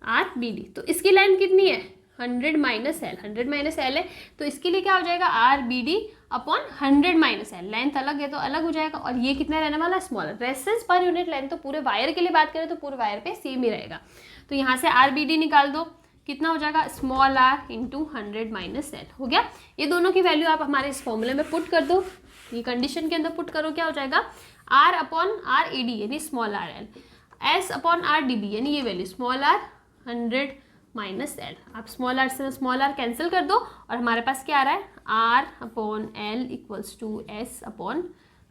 A: R B D, तो इसकी लेंथ कितनी है, 100 माइनस एल, 100 माइनस एल है, तो इसके लिए क्या हो जाएगा, R B D upon 100 minus L, length अलग है तो अलग हो जाएगा, और ये कितना रहने वाला, smaller. Resistance per unit length तो पूरे वायर के लिए बात करें तो पूरे वायर पे सेम ही रहेगा। तो यहाँ से आर बी डी निकाल दो, कितना हो जाएगा, small R into 100 minus L, हो गया। ये दोनों की वैल्यू आप हमारे इस फॉर्मूले में पुट कर दो, ये कंडीशन के अंदर पुट करो, क्या हो जाएगा, R upon R A D यानी small R L, S upon R D B यानी ये value small R 100 minus L. आप स्मॉल आर से स्मॉल आर कैंसिल कर दो, और हमारे पास क्या आ रहा है, R upon L equals to S upon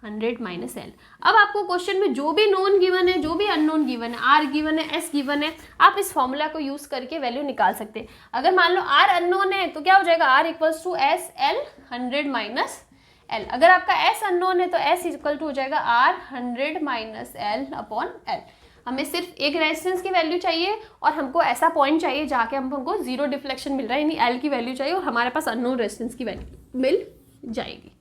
A: 100 minus L. अब आपको क्वेश्चन में जो भी नोन गिवन है, जो भी अननोन गिवन है, आर गिवन है, एस गिवन है, आप इस फॉर्मूला को यूज करके वैल्यू निकाल सकते हैं। अगर मान लो आर अननोन है तो क्या हो जाएगा, R equals to S L 100 minus L. अगर आपका एस अननोन है तो एस इक्वल टू हो जाएगा R 100 minus L upon L. हमें सिर्फ एक रेजिस्टेंस की वैल्यू चाहिए, और हमको ऐसा पॉइंट चाहिए जहाँ के हमको जीरो डिफ्लेक्शन मिल रहा है, यानी एल की वैल्यू चाहिए, और हमारे पास अननोन रेजिस्टेंस की वैल्यू मिल जाएगी।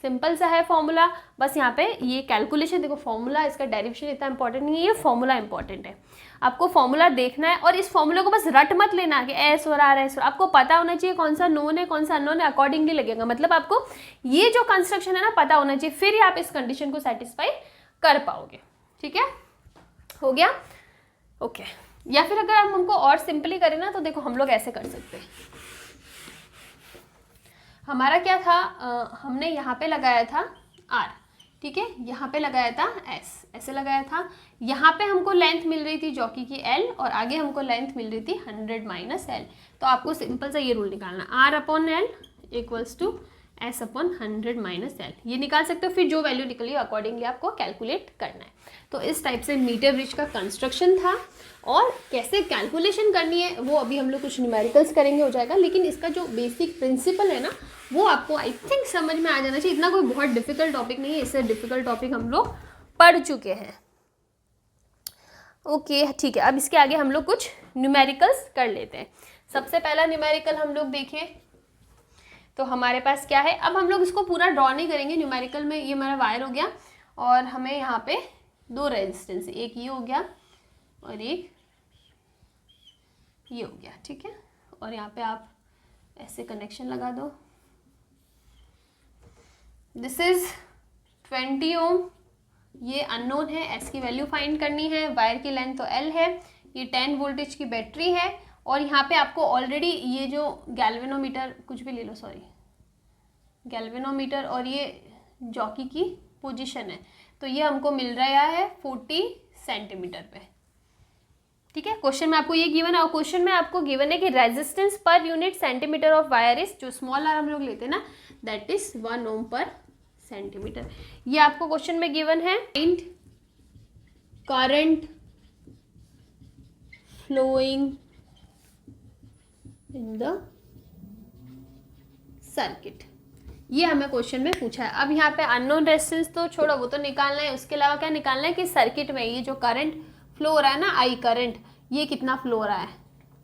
A: सिंपल सा है फॉर्मूला, बस यहाँ पे ये कैलकुलेशन देखो, फॉर्मूला इसका डेरिवेशन इतना इंपॉर्टेंट नहीं है, ये फॉर्मूला इंपॉर्टेंट है। आपको फॉर्मूला देखना है, और इस फॉर्मूला को बस रट मत लेना कि एस और आर एस, आपको पता होना चाहिए कौन सा नोन है कौन सा अननोन है, अकॉर्डिंगली लगेगा। मतलब आपको ये जो कंस्ट्रक्शन है ना पता होना चाहिए, फिर ही आप इस कंडीशन को सेटिस्फाई कर पाओगे, ठीक है, हो गया, ओके। या फिर अगर हम हमको और सिंपली करें ना, तो देखो हम लोग ऐसे कर सकते हैं। हमारा क्या था, हमने यहाँ पे लगाया था आर, ठीक है, यहाँ पे लगाया था एस, ऐसे लगाया था। यहाँ पे हमको लेंथ मिल रही थी जॉकी की एल, और आगे हमको लेंथ मिल रही थी 100 माइनस एल। तो आपको सिंपल सा ये रूल निकालना, R upon L equals to S upon 100 minus L, ये निकाल सकते हो। फिर जो वैल्यू निकली अकॉर्डिंगली आपको कैलकुलेट करना है। तो इस टाइप से मीटर ब्रिज का कंस्ट्रक्शन था, और कैसे कैलकुलेशन करनी है वो अभी हम लोग कुछ न्यूमेरिकल्स करेंगे, हो जाएगा। लेकिन इसका जो बेसिक प्रिंसिपल है ना, वो आपको आई थिंक समझ में आ जाना चाहिए। इतना कोई बहुत डिफिकल्ट टॉपिक नहीं है, इससे डिफिकल्ट टॉपिक हम लोग पढ़ चुके हैं। ओके ठीक है, अब इसके आगे हम लोग कुछ न्यूमेरिकल्स कर लेते हैं। सबसे पहला न्यूमेरिकल हम लोग देखें तो हमारे पास क्या है। अब हम लोग इसको पूरा ड्रॉ नहीं करेंगे न्यूमेरिकल में, ये हमारा वायर हो गया, और हमें यहाँ पे दो रेजिस्टेंस, एक ये हो गया और एक ये हो गया, ठीक है। और यहाँ पे आप ऐसे कनेक्शन लगा दो। दिस इज 20 ओम, ये अननोन है, एस की वैल्यू फाइंड करनी है, वायर की लेंथ तो एल है, ये 10 वोल्टेज की बैटरी है। और यहाँ पे आपको ऑलरेडी ये जो गैल्वेनोमीटर, कुछ भी ले लो, सॉरी, गैल्वेनोमीटर और ये जॉकी की पोजीशन है, तो ये हमको मिल रहा है 40 सेंटीमीटर पे, ठीक है। क्वेश्चन में आपको ये गिवन है, और क्वेश्चन में आपको गिवन है कि resistance per unit centimetre of wire is, जो स्मॉल आर हम लोग लेते हैं ना, दैट इज 1 ओम पर सेंटीमीटर। ये आपको क्वेश्चन में गिवन है। Find current flowing in the circuit, ये हमें क्वेश्चन में पूछा है। अब यहाँ पे अननोन रेजिस्टेंस तो छोड़ो, वो तो निकालना है, उसके अलावा क्या निकालना है कि सर्किट में ये जो करंट फ्लो हो रहा है ना, आई करंट, ये कितना फ्लो हो रहा है,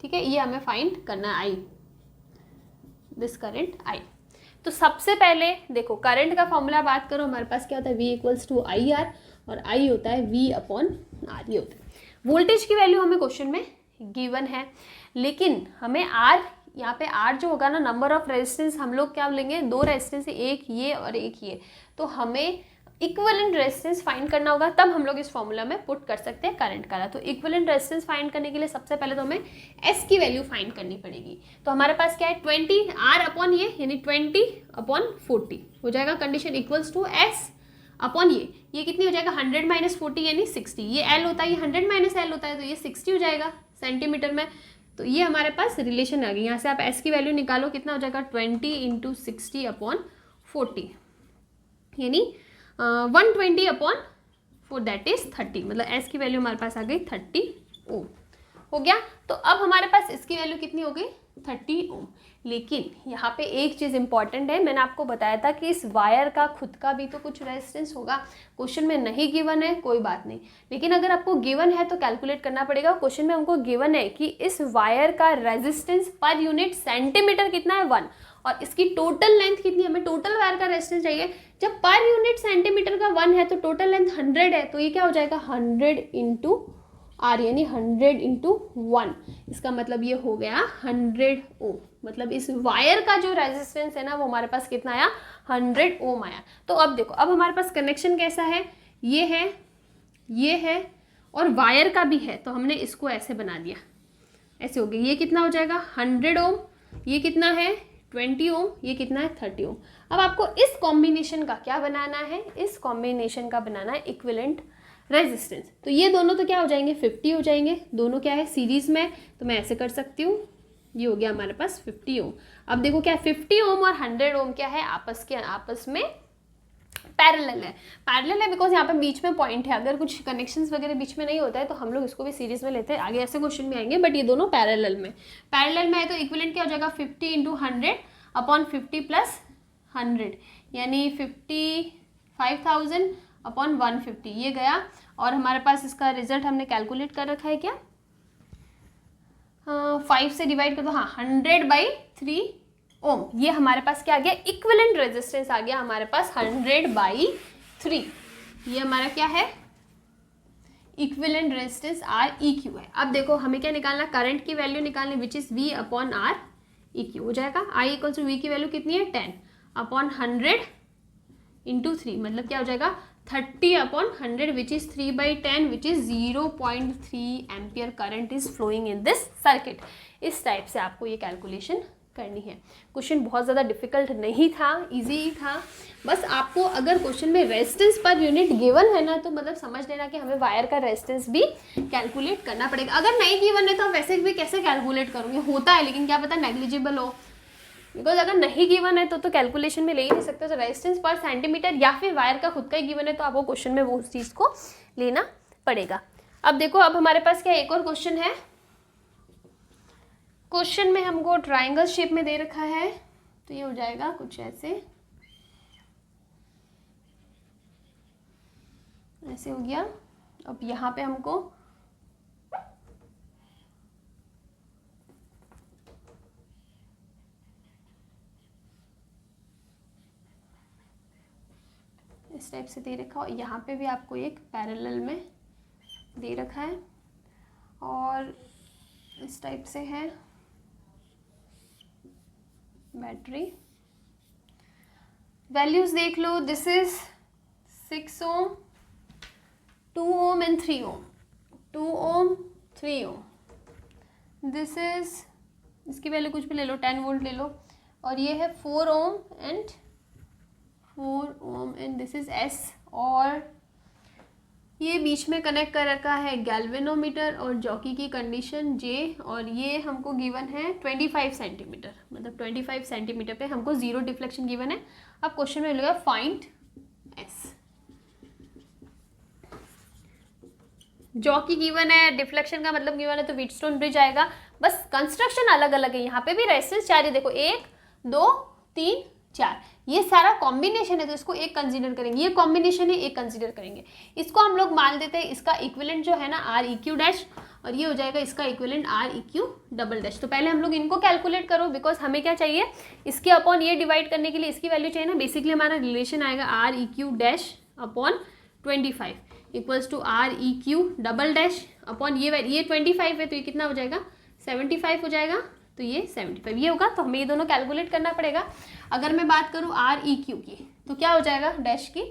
A: ठीक है, ये हमें फाइंड करना है, आई, दिस करंट आई। तो सबसे पहले देखो, करंट का फॉर्मूला बात करो, हमारे पास क्या होता है, V equals to I R, और आई होता है V अपॉन आर, ये होता है। वोल्टेज की वैल्यू हमें क्वेश्चन में गिवन है, लेकिन हमें आर, यहाँ पे आर जो होगा ना, नंबर ऑफ रेजिस्टेंस, हम लोग क्या लेंगे, दो रेजिस्टेंस, एक ये और एक ये, तो हमें इक्विवेलेंट रेजिस्टेंस फाइंड करना होगा, तब हम लोग इस फॉर्मूला में पुट कर सकते हैं करंट का। तो इक्विवेलेंट रेजिस्टेंस फाइंड करने के लिए सबसे पहले तो हमें एस की वैल्यू फाइंड करनी पड़ेगी। तो हमारे पास क्या है, 20 आर अपॉन ये, यानी 20 अपॉन 40 हो जाएगा, condition equals to S upon ये कितनी हो जाएगा, 100 माइनस 40 यानी 60, ये एल होता है, ये 100 माइनस एल होता है, तो ये 60 हो जाएगा सेंटीमीटर में। तो ये हमारे पास रिलेशन आ गई। यहाँ से आप एस की वैल्यू निकालो, कितना हो जाएगा, 20 इंटू 60 अपॉन 40, यानी 120 अपॉन 4, दैट इज 30, मतलब एस की वैल्यू हमारे पास आ गई 30 ओम, हो गया। तो अब हमारे पास इसकी वैल्यू कितनी हो गई, 30 ओम। लेकिन यहाँ पे एक चीज़ इंपॉर्टेंट है, मैंने आपको बताया था कि इस वायर का खुद का भी तो कुछ रेजिस्टेंस होगा। क्वेश्चन में नहीं गिवन है, कोई बात नहीं, लेकिन अगर आपको गिवन है तो कैलकुलेट करना पड़ेगा। क्वेश्चन में हमको गिवन है कि इस वायर का रेजिस्टेंस पर यूनिट सेंटीमीटर कितना है, 1, और इसकी टोटल लेंथ कितनी है, हमें टोटल वायर का रेजिस्टेंस चाहिए। जब पर यूनिट सेंटीमीटर का 1 है तो टोटल लेंथ 100 है, तो ये क्या हो जाएगा, 100 इंटू आर, यानी 100 इंटू 1, इसका मतलब ये हो गया 100 ओम। मतलब इस वायर का जो रेजिस्टेंस है ना, वो हमारे पास कितना आया, 100 ओम आया। तो अब देखो, अब हमारे पास कनेक्शन कैसा है, ये है और वायर का भी है, तो हमने इसको ऐसे बना दिया, ऐसे हो गया। ये कितना हो जाएगा, 100 ओम, ये कितना है 20 ओम, ये कितना है 30 ओम। अब आपको इस कॉम्बिनेशन का क्या बनाना है, इस कॉम्बिनेशन का बनाना है इक्विवेलेंट रेजिस्टेंस। तो ये दोनों तो क्या हो जाएंगे, 50 हो जाएंगे, दोनों क्या है सीरीज में, तो मैं ऐसे कर सकती हूँ, ये हो गया हमारे पास 50 ओम। अब देखो क्या 50 ओम और 100 ओम क्या है, आपस में पैरेलल है बिकॉज यहाँ पे बीच में पॉइंट है। अगर कुछ कनेक्शंस वगैरह बीच में नहीं होता है तो हम लोग इसको भी सीरीज में लेते हैं, आगे ऐसे क्वेश्चन भी आएंगे, बट ये दोनों पैरेलल में है। तो इक्विवेलेंट क्या हो जाएगा, 50 इंटू 100 अपॉन 50 प्लस 100, यानी 55,000 अपॉन 150, ये गया। और हमारे पास इसका रिजल्ट हमने कैलकुलेट कर रखा है क्या, 5 से डिवाइड कर दो, हाँ 100/3 ओम। ये हमारे पास क्या आ गया, इक्विवेलेंट रेजिस्टेंस आ गया हमारे पास 100/3। ये हमारा क्या है, इक्विवेलेंट रेजिस्टेंस REQ है। अब देखो हमें क्या निकालना, करंट की वैल्यू निकालनी, which is V upon REQ हो जाएगा। I इक्वल टू V की वैल्यू कितनी है, 10 अपॉन 100 इंटू 3, मतलब क्या हो जाएगा 30 upon 100, which is 3/10, which is 0.3 ampere current is flowing in this circuit. इस टाइप से आपको ये कैलकुलेशन करनी है। क्वेश्चन बहुत ज़्यादा डिफिकल्ट नहीं था, इजी ही था। बस आपको अगर क्वेश्चन में रेजिस्टेंस पर यूनिट गिवन है ना, तो मतलब समझ लेना कि हमें वायर का रेजिस्टेंस भी कैलकुलेट करना पड़ेगा। अगर नहीं गिवन है तो आप वैसे भी कैसे कैलकुलेट करोगे, होता है लेकिन क्या पता नेग्लिजिबल हो, बिकॉज अगर नहीं गिवन है तो कैलकुलेशन में ले ही नहीं सकते। तो रेजिस्टेंस पर सेंटीमीटर या फिर वायर का खुद का ही गिवन है तो आपको क्वेश्चन में वो उस चीज़ को लेना पड़ेगा। अब देखो, अब हमारे पास क्या एक और क्वेश्चन है। क्वेश्चन में हमको ट्राइंगल शेप में दे रखा है, तो ये हो जाएगा कुछ ऐसे हो गया। अब यहाँ पे हमको इस टाइप से दे रखा हो, यहाँ पे भी आपको एक पैरेलल में दे रखा है और इस टाइप से है बैटरी। वैल्यूज देख लो, this is 6 ohm, 2 ohm and 3 ohm, 2 ohm 3 ohm. This is, इसकी वैल्यू कुछ भी ले लो, 10 वोल्ट ले लो, और ये है 4 ओम एंड दिस इज एस, और ये बीच में कनेक्ट कर रखा है गैल्वेनोमीटर और जॉकी की कंडीशन जे, और ये हमको गिवन है 25 सेंटीमीटर, मतलब 25 सेंटीमीटर पे हमको जीरो डिफ्लेक्शन गिवन है। अब क्वेश्चन में मिलेगा फाइंड एस। जॉकी गिवन है, डिफ्लेक्शन का मतलब गिवन है, तो व्हीटस्टोन ब्रिज आएगा। बस कंस्ट्रक्शन अलग अलग है, यहाँ पे भी रेजिस्टेंस 4 है, देखो 1 2 3 4, ये सारा कॉम्बिनेशन है तो इसको एक कंसीडर करेंगे, ये कॉम्बिनेशन है एक कंसीडर करेंगे। इसको हम लोग मान देते हैं इसका इक्विवेलेंट जो है ना आर ई क्यू डैश, और ये हो जाएगा इसका equivalent are E Q double dash. तो पहले हम लोग इनको कैलकुलेट करो, बिकॉज हमें क्या चाहिए, इसके अपॉन ये डिवाइड करने के लिए इसकी वैल्यू चाहिए ना। बेसिकली हमारा रिलेशन आएगा R E Q dash upon 25 equals to R E Q double dash upon ये 25 है तो ये कितना हो जाएगा 75 हो जाएगा, तो ये 75 ये होगा। तो हमें ये दोनों कैलकुलेट करना पड़ेगा। अगर मैं बात करूँ आर ई क्यू की तो क्या हो जाएगा, डैश की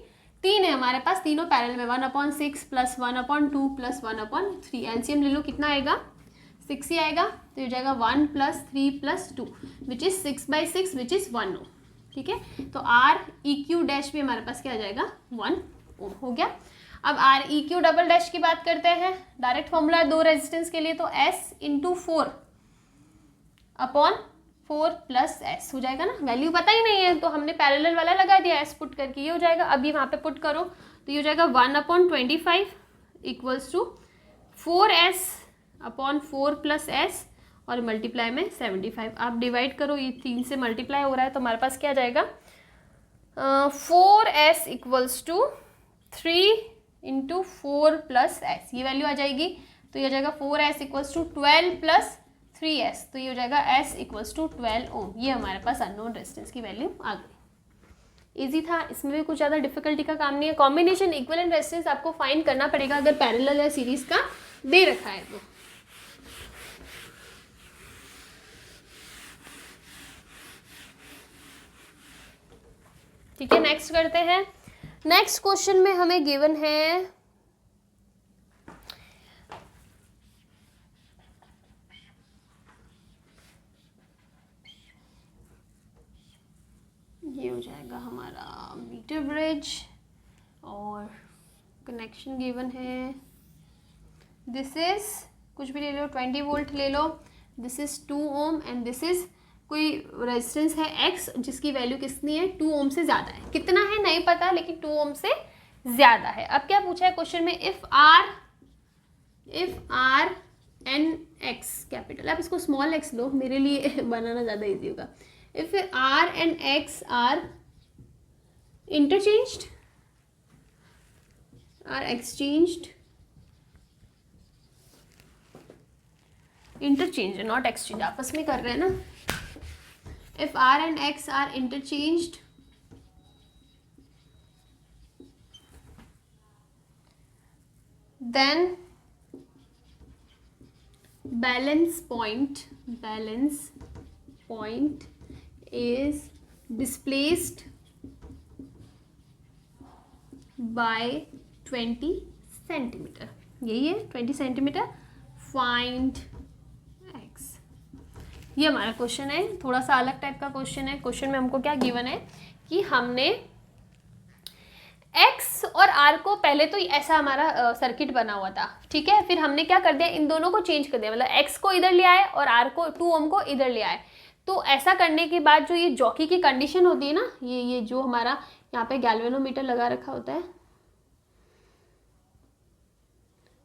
A: 3 है हमारे पास, तीनों पैरेलल में 1/6 प्लस 1/2 प्लस 1/3, एलसीएम ले लो कितना आएगा 6 ही आएगा, तो ये हो जाएगा 1 + 3 + 2 विच इज 6/6 विच इज 1 ओम। ठीक है, तो आर ई क्यू डैश भी हमारे पास क्या आ जाएगा 1 ओम हो गया। अब are E Q double dash की बात करते हैं, डायरेक्ट फॉर्मूला है 2 रेजिस्टेंस के लिए, तो S × 4 अपॉन 4 + S हो जाएगा ना, वैल्यू पता ही नहीं है तो हमने पैरेलल वाला लगा दिया S पुट करके, ये हो जाएगा। अब ये वहाँ पे पुट करो तो ये हो जाएगा 1/25 equals to 4S upon 4 + S और मल्टीप्लाई में 75। आप डिवाइड करो, ये 3 से मल्टीप्लाई हो रहा है तो हमारे पास क्या आ जाएगा 4S इक्वल्स टू 3 × 4 + S, ये वैल्यू आ जाएगी। तो ये हो जाएगा 4S इक्वल्स टू 12 + 3S, तो ये हो जाएगा S इक्वल्स टू 12 ओम। ये हमारे पास अननोन रेजिस्टेंस की वैल्यू आ गई। इजी था, इसमें भी कुछ ज़्यादा डिफिकल्टी का काम नहीं है। कॉम्बिनेशन इक्विवेलेंट रेजिस्टेंस आपको फाइंड करना पड़ेगा अगर पैरेलल या सीरीज का दे रखा है तो। ठीक है, नेक्स्ट करते हैं। नेक्स्ट क्वेश्चन में हमें गिवन है ये हो जाएगा हमारा मीटर ब्रिज और कनेक्शन गिवन है, दिस इज कुछ भी ले लो 20 वोल्ट ले लो, this is 2 ohm and this is कोई रेजिस्टेंस है X जिसकी वैल्यू कितनी है 2 ओम से ज़्यादा है, कितना है नहीं पता लेकिन 2 ओम से ज़्यादा है। अब क्या पूछा है क्वेश्चन में, if R and X capital, आप इसको स्मॉल x लो, मेरे लिए बनाना ज़्यादा इजी होगा। If R and X are interchanged, are exchanged, interchange not exchange, आपस में कर रहे हैं ना। If R and X are interchanged, then balance point is displaced by 20 centimetre, यही है 20 सेंटीमीटर। फाइंड x, ये हमारा क्वेश्चन है, थोड़ा सा अलग टाइप का क्वेश्चन है। क्वेश्चन में हमको क्या गिवन है कि हमने x और r को, पहले तो ऐसा हमारा सर्किट बना हुआ था, ठीक है, फिर हमने क्या कर दिया इन दोनों को चेंज कर दिया, मतलब x को इधर ले आए और r को 2 ओम को इधर ले आए। तो ऐसा करने के बाद जो ये जॉकी की कंडीशन होती है ना, ये जो हमारा यहाँ पे गैल्वेनोमीटर लगा रखा होता है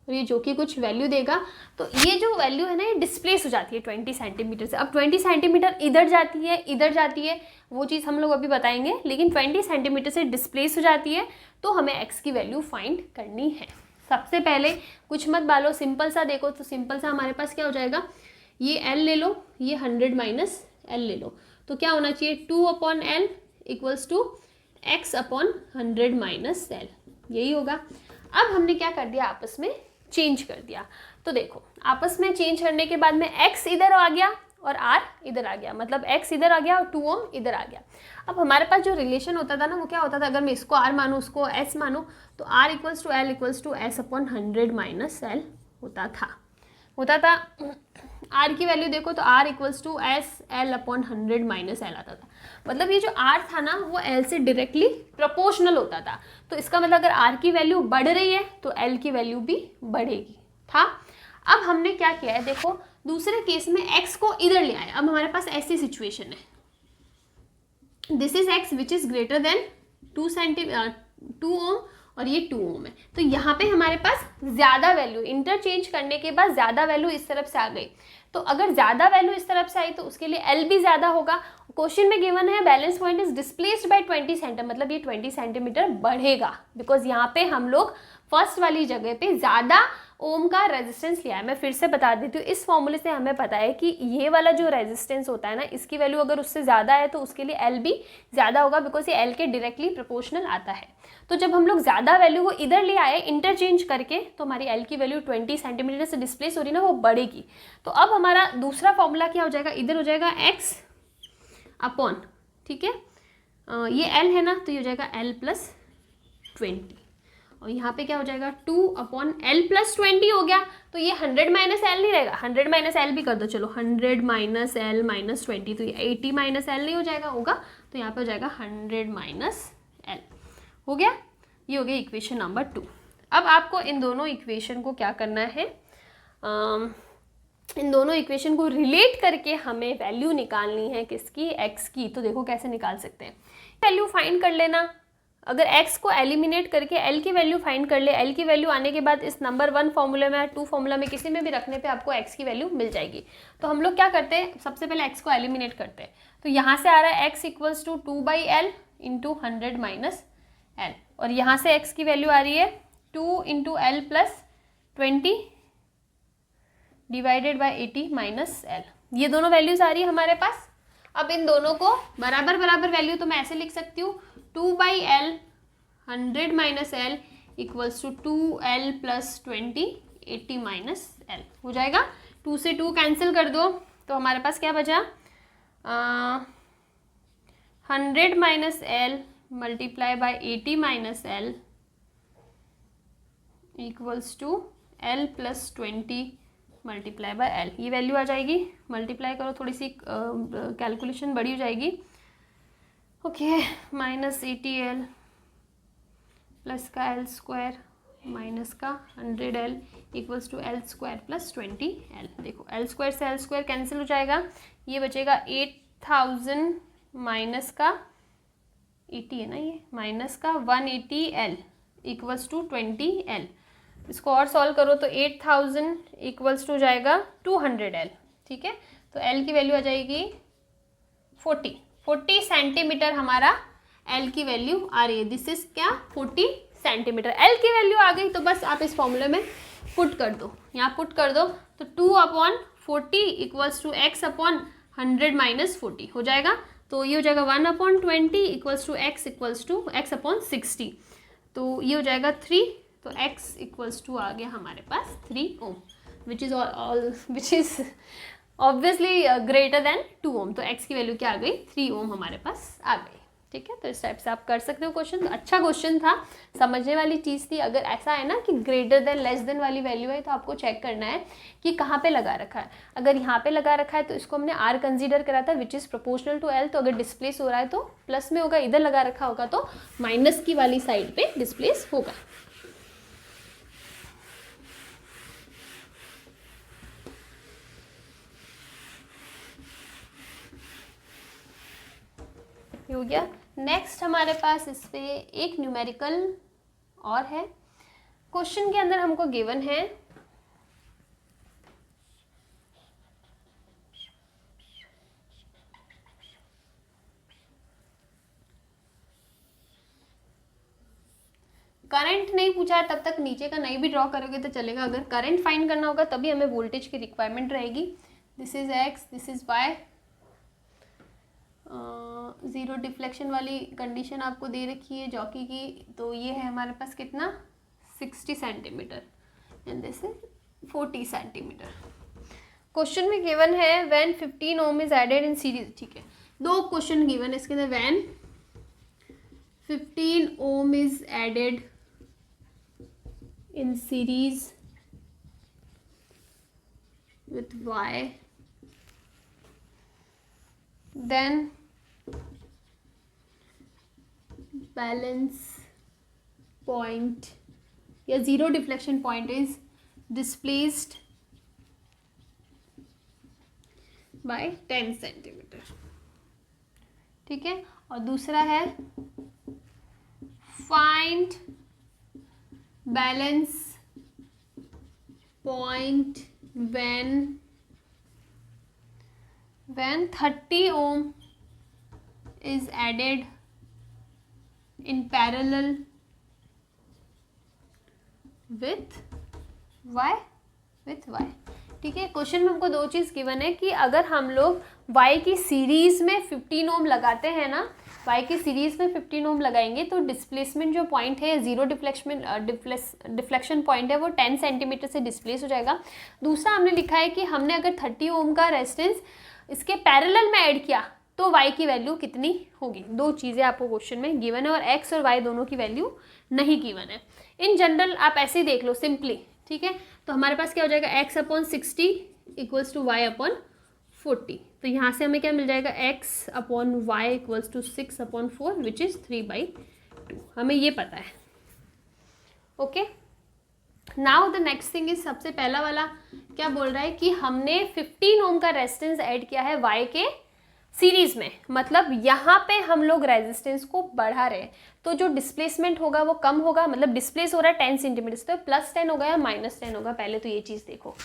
A: और ये जॉकी कुछ वैल्यू देगा, तो ये जो वैल्यू है ना ये डिस्प्लेस हो जाती है 20 सेंटीमीटर से। अब 20 सेंटीमीटर इधर जाती है वो चीज़ हम लोग अभी बताएंगे, लेकिन 20 सेंटीमीटर से डिस्प्लेस हो जाती है तो हमें x की वैल्यू फाइंड करनी है। सबसे पहले कुछ मत बालो, सिंपल सा देखो, तो सिंपल सा हमारे पास क्या हो जाएगा, ये L ले लो, ये 100 - L ले लो, तो क्या होना चाहिए 2/L equals to x upon 100 minus L, यही होगा। अब हमने क्या कर दिया, आपस में चेंज कर दिया। तो देखो आपस में चेंज करने के बाद में x इधर आ गया और r इधर आ गया, मतलब x इधर आ गया और 2 ओम इधर आ गया। अब हमारे पास जो रिलेशन होता था ना वो क्या होता था, अगर मैं इसको r मानूँ उसको s मानूँ तो r equals to l equals to s upon 100 minus L होता था। r की वैल्यू देखो तो r equals to S L upon 100 minus L आता था। मतलब ये जो r था ना वो l से डायरेक्टली प्रोपोर्शनल होता था। तो इसका मतलब अगर r की वैल्यू बढ़ रही है तो l की वैल्यू भी बढ़ेगी था। अब हमने क्या किया है, देखो दूसरे केस में x को इधर ले आए। अब हमारे पास ऐसी सिचुएशन है, this is x which is greater than 2 ओम और ये 2 ओम है। तो यहाँ पे हमारे पास ज़्यादा वैल्यू इंटरचेंज करने के बाद ज़्यादा वैल्यू इस तरफ से आ गई। तो अगर ज़्यादा वैल्यू इस तरफ से आई तो उसके लिए L भी ज़्यादा होगा। क्वेश्चन में गिवन है balance point is displaced by 20 centimetre, मतलब ये 20 सेंटीमीटर बढ़ेगा बिकॉज यहाँ पे हम लोग फर्स्ट वाली जगह पे ज़्यादा ओम का रेजिस्टेंस लिया है। मैं फिर से बता देती हूँ, इस फॉर्मूले से हमें पता है कि ये वाला जो रेजिस्टेंस होता है ना, इसकी वैल्यू अगर उससे ज़्यादा है तो उसके लिए L भी ज़्यादा होगा बिकॉज ये L के डायरेक्टली प्रोपोर्शनल आता है। तो जब हम लोग ज़्यादा वैल्यू को इधर ले आए इंटरचेंज करके तो हमारी L की वैल्यू 20 सेंटीमीटर से डिस्प्लेस हो रही ना, वो बढ़ेगी। तो अब हमारा दूसरा फॉर्मूला क्या हो जाएगा, इधर हो जाएगा x अपॉन, ठीक है ये L है ना, तो ये हो जाएगा L प्लस 20 और यहाँ पे क्या हो जाएगा 2 अपॉन L प्लस 20 हो गया। तो ये 100 माइनस एल नहीं रहेगा, 100 माइनस एल भी कर दो, चलो 100 माइनस एल माइनस 20, तो ये 80 माइनस एल नहीं हो जाएगा, होगा तो यहाँ पे हो जाएगा 100 माइनस एल, हो गया। ये हो गया इक्वेशन नंबर 2। अब आपको इन दोनों इक्वेशन को क्या करना है, इन दोनों इक्वेशन को रिलेट करके हमें वैल्यू निकालनी है, किसकी, x की। तो देखो कैसे निकाल सकते हैं, वैल्यू फाइंड कर लेना। अगर x को एलिमिनेट करके l की वैल्यू फाइंड कर ले, l की वैल्यू आने के बाद इस नंबर 1 फॉर्मूले में 2 फॉर्मूला में किसी में भी रखने पे आपको x की वैल्यू मिल जाएगी। तो हम लोग क्या करते हैं, सबसे पहले x को एलिमिनेट करते हैं। तो यहाँ से आ रहा है x equals to 2/l into 100 minus L, और यहाँ से x की वैल्यू आ रही है 2 into L plus 20 divided by 80 minus L. ये दोनों वैल्यूज आ रही है हमारे पास। अब इन दोनों को बराबर बराबर वैल्यू तो मैं ऐसे लिख सकती हूँ 2/l 100 minus L equals to 2l plus 20 80 minus L हो जाएगा। 2 से 2 कैंसिल कर दो तो हमारे पास क्या बचा, 100 minus L multiply by 80 minus L equals to l plus 20 multiply by L. ये वैल्यू आ जाएगी, मल्टीप्लाई करो, थोड़ी सी कैलकुलेशन बड़ी हो जाएगी। ओके, माइनस 80l प्लस का एल स्क्वायर माइनस का 100l equals to L square plus 20l। देखो एल स्क्वायर से एल स्क्वायर कैंसिल हो जाएगा, ये बचेगा 8000 माइनस का 80 है ना, ये माइनस का 180l इक्वल्स टू 20l। इसको और सॉल्व करो तो 8000 इक्वल्स टू जाएगा 200l, ठीक है। तो l की वैल्यू आ जाएगी 40 सेंटीमीटर हमारा l की वैल्यू आ रही है। दिस इज क्या, 40 सेंटीमीटर l की वैल्यू आ गई। तो बस आप इस फॉर्मूले में पुट कर दो, यहाँ पुट कर दो तो 2 upon 40 equals to x upon 100 minus 40 हो जाएगा। तो ये हो जाएगा 1 upon 20 equals to x upon 60, तो ये हो जाएगा 3। तो x इक्वल्स टू आ गया हमारे पास 3 ohm which is obviously greater than 2 ohm. तो x की वैल्यू क्या आ गई, 3 ओम हमारे पास आ गई, ठीक है। तो इस टाइप से आप कर सकते हो क्वेश्चन। तो अच्छा क्वेश्चन था, समझने वाली चीज़ थी। अगर ऐसा है ना कि ग्रेटर देन लेस देन वाली वैल्यू है तो आपको चेक करना है कि कहाँ पे लगा रखा है। अगर यहाँ पे लगा रखा है तो इसको हमने r कंसीडर करा था which is proportional to l। तो अगर डिस्प्लेस हो रहा है तो प्लस में होगा, इधर लगा रखा होगा तो माइनस की वाली साइड पे डिस्प्लेस होगा। हो गया। नेक्स्ट हमारे पास इस पे एक न्यूमेरिकल और है। क्वेश्चन के अंदर हमको गिवन है करंट नहीं पूछा है, तब तक नीचे का नहीं भी ड्रॉ करोगे तो चलेगा। अगर करंट फाइंड करना होगा तभी हमें वोल्टेज की रिक्वायरमेंट रहेगी। This is x, this is y, zero deflection वाली कंडीशन आपको दे रखी है जॉकी की, तो ये है हमारे पास कितना 60 centimetre and this is 40 centimetre. Question में गिवन है when 15 ohm is added in series, ठीक है, दो क्वेश्चन गिवन है इसके अंदर। When 15 ohm is added in series with y, then balance point या zero deflection point is displaced by 10 centimetre, ठीक है। और दूसरा है find balance point when 30 ohm is added in parallel with y, ठीक है। क्वेश्चन में हमको दो चीज़ गिवन है कि अगर हम लोग y की सीरीज में 15 ओम लगाते हैं ना, y की सीरीज में 15 ओम लगाएंगे तो डिस्प्लेसमेंट जो पॉइंट है जीरो डिफ्लेक्शन पॉइंट है वो 10 सेंटीमीटर से डिस्प्लेस हो जाएगा। दूसरा हमने लिखा है कि हमने अगर 30 ओम का रेजिस्टेंस इसके पैरेलल में ऐड किया तो y की वैल्यू कितनी होगी। दो चीज़ें आपको क्वेश्चन में गिवन है और x और y दोनों की वैल्यू नहीं गिवन है। इन जनरल आप ऐसे ही देख लो सिंपली, ठीक है। तो हमारे पास क्या हो जाएगा x upon 60 equals to y upon 40। तो यहाँ से हमें क्या मिल जाएगा x upon Y equals to 6 upon 4 which is 3/2, हमें ये पता है। Okay, now the next thing is, सबसे पहला वाला क्या बोल रहा है कि हमने 15 ओम का रेजिस्टेंस ऐड किया है y के सीरीज में, मतलब यहाँ पे हम लोग रेजिस्टेंस को बढ़ा रहे हैं तो जो डिस्प्लेसमेंट होगा वो कम होगा, मतलब डिस्प्लेस हो रहा है 10 सेंटीमीटर, तो +10 होगा या -10 होगा। पहले तो ये चीज़ देखो,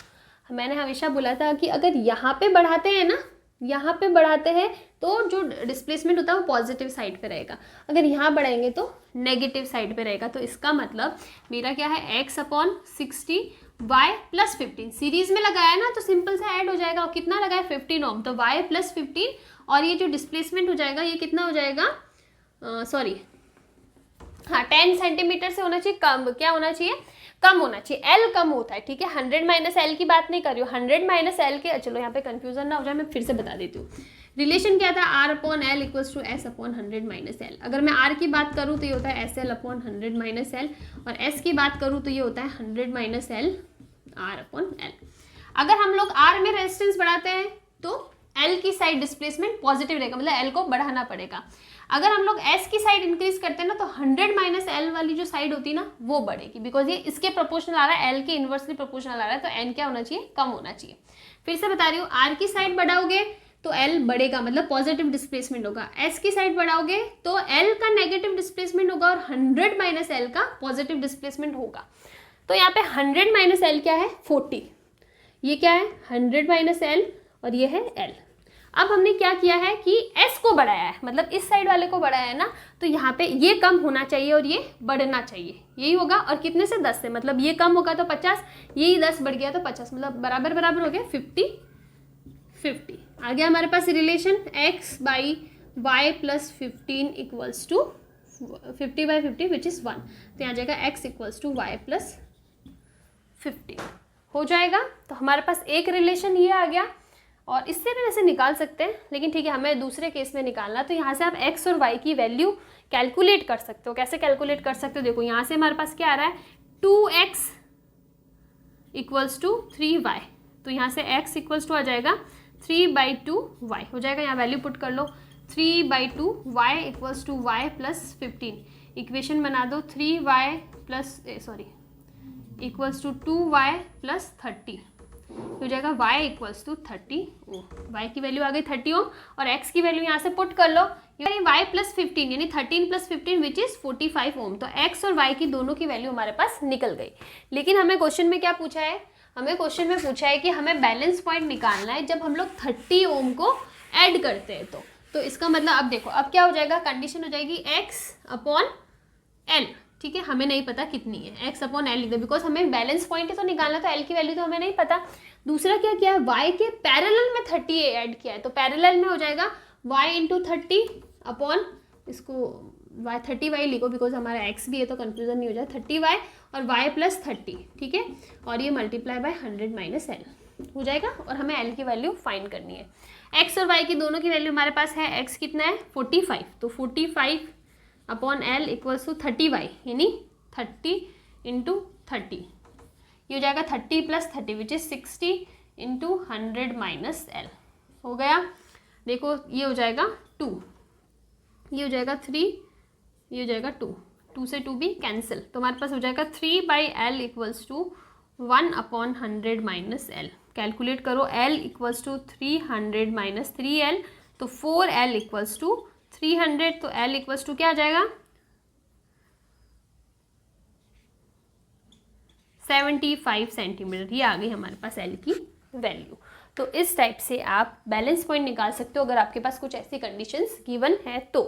A: मैंने हमेशा बोला था कि अगर यहाँ पे बढ़ाते हैं ना, यहाँ पे बढ़ाते हैं तो जो डिस्प्लेसमेंट होता है वो पॉजिटिव साइड पे रहेगा, अगर यहाँ बढ़ाएंगे तो नेगेटिव साइड पे रहेगा। तो इसका मतलब मेरा क्या है x upon 60 y plus 15, series में लगाया ना तो सिंपल से ऐड हो जाएगा। और कितना लगाया 15 ओम, तो y प्लस 15 और ये जो डिस्प्लेसमेंट हो जाएगा ये कितना हो जाएगा, सॉरी हाँ 10 सेंटीमीटर से होना चाहिए कम, क्या होना चाहिए कम होना चाहिए, L कम होता है, ठीक है। 100 माइनस L की बात नहीं कर रही हूँ, 100 माइनस L के, चलो यहाँ पे कंफ्यूजन ना हो जाए मैं फिर से बता देती हूँ। रिलेशन क्या था, R upon L equals to S upon 100 minus L. अगर मैं R की बात करूँ तो ये होता है SL अपॉन 100 माइनस एल, और S की बात करूँ तो ये होता है 100 minus L R upon L. अगर हम लोग R में रेजिस्टेंस बढ़ाते हैं तो L की साइड डिस्प्लेसमेंट पॉजिटिव रहेगा, मतलब L को बढ़ाना पड़ेगा। अगर हम लोग S की साइड इंक्रीज करते हैं ना तो 100 माइनस एल वाली जो साइड होती है ना वो बढ़ेगी, बिकॉज ये इसके प्रोपोर्शनल आ रहा है, L के इन्वर्सली प्रोपोर्शनल आ रहा है, तो N क्या होना चाहिए, कम होना चाहिए। फिर से बता रही हूँ, R की साइड बढ़ाओगे तो L बढ़ेगा, मतलब पॉजिटिव डिस्प्लेसमेंट होगा। S की साइड बढ़ाओगे तो L का नेगेटिव डिस्प्लेसमेंट होगा और 100 माइनस एल का पॉजिटिव डिस्प्लेसमेंट होगा। तो यहाँ पे 100 माइनस एल क्या है 40, ये क्या है 100 माइनस एल और ये है L। अब हमने क्या किया है कि S को बढ़ाया है, मतलब इस साइड वाले को बढ़ाया है ना, तो यहाँ पे ये कम होना चाहिए और ये बढ़ना चाहिए, यही होगा। और कितने से 10 से, मतलब ये कम होगा तो 50, यही 10 बढ़ गया तो 50, मतलब बराबर बराबर हो गया 50-50। आ गया हमारे पास relation x by Y plus 15 equals to 50/50 which is 1। तो यहाँ जाएगा x equals to Y plus 15 हो जाएगा। तो हमारे पास एक रिलेशन ये आ गया, और इससे भी वैसे निकाल सकते हैं, लेकिन ठीक है हमें दूसरे केस में निकालना। तो यहाँ से आप x और y की वैल्यू कैलकुलेट कर सकते हो। कैसे कैलकुलेट कर सकते हो, देखो यहाँ से हमारे पास क्या आ रहा है 2x इक्वल्स टू 3y, तो यहाँ से x इक्वल्स टू आ जाएगा 3/2y हो जाएगा। यहाँ वैल्यू पुट कर लो, 3/2y equals to y plus 15, equation बना दो 3y plus equals to 2y plus 30 हो जाएगा, y equals to 30 ohm. y की वैल्यू आ गई 30 ओम और x की वैल्यू यहाँ से पुट कर लो, यानी y प्लस 15 यानी 13 प्लस 15 विच इज़ 45 ओम। तो x और y की दोनों की वैल्यू हमारे पास निकल गई। लेकिन हमें क्वेश्चन में क्या पूछा है, हमें क्वेश्चन में पूछा है कि हमें बैलेंस पॉइंट निकालना है जब हम लोग 30 ओम को ऐड करते हैं। तो इसका मतलब अब देखो, अब क्या हो जाएगा, कंडीशन हो जाएगी x अपॉन एल, ठीक है। हमें नहीं पता कितनी है, x अपॉन एल लिख दो, बिकॉज हमें बैलेंस पॉइंट ही तो निकालना, तो l की वैल्यू तो हमें नहीं पता। दूसरा क्या किया है, y के पैरेलल में 30 ऐड किया है, तो पैरेलल में हो जाएगा y इंटू 30 अपॉन इसको y 30y लिखो बिकॉज हमारा x भी है तो कन्फ्यूजन नहीं हो जाए, 30y और y प्लस 30, ठीक है, और ये मल्टीप्लाई बाय 100 माइनस एल हो जाएगा। और हमें l की वैल्यू फाइंड करनी है। x और y की दोनों की वैल्यू हमारे पास है, x कितना है 45, तो 45 upon L equals to 30y यानी 30 इंटू 30, ये हो जाएगा 30 plus 30 which is 60 into 100 minus L हो गया। देखो ये हो जाएगा 2, ये हो जाएगा 3, ये हो जाएगा 2, 2 से 2 भी कैंसिल, तो हमारे पास हो जाएगा 3 by L equals to 1 upon 100 minus L. Calculate करो, L equals to 300 minus 3l, तो 4l इक्वल्स टू 300, तो l इक्वल्स टू क्या आ जाएगा 75 सेंटीमीटर। ये आ गई हमारे पास l की वैल्यू। तो इस टाइप से आप बैलेंस पॉइंट निकाल सकते हो अगर आपके पास कुछ ऐसी कंडीशंस गिवन है तो।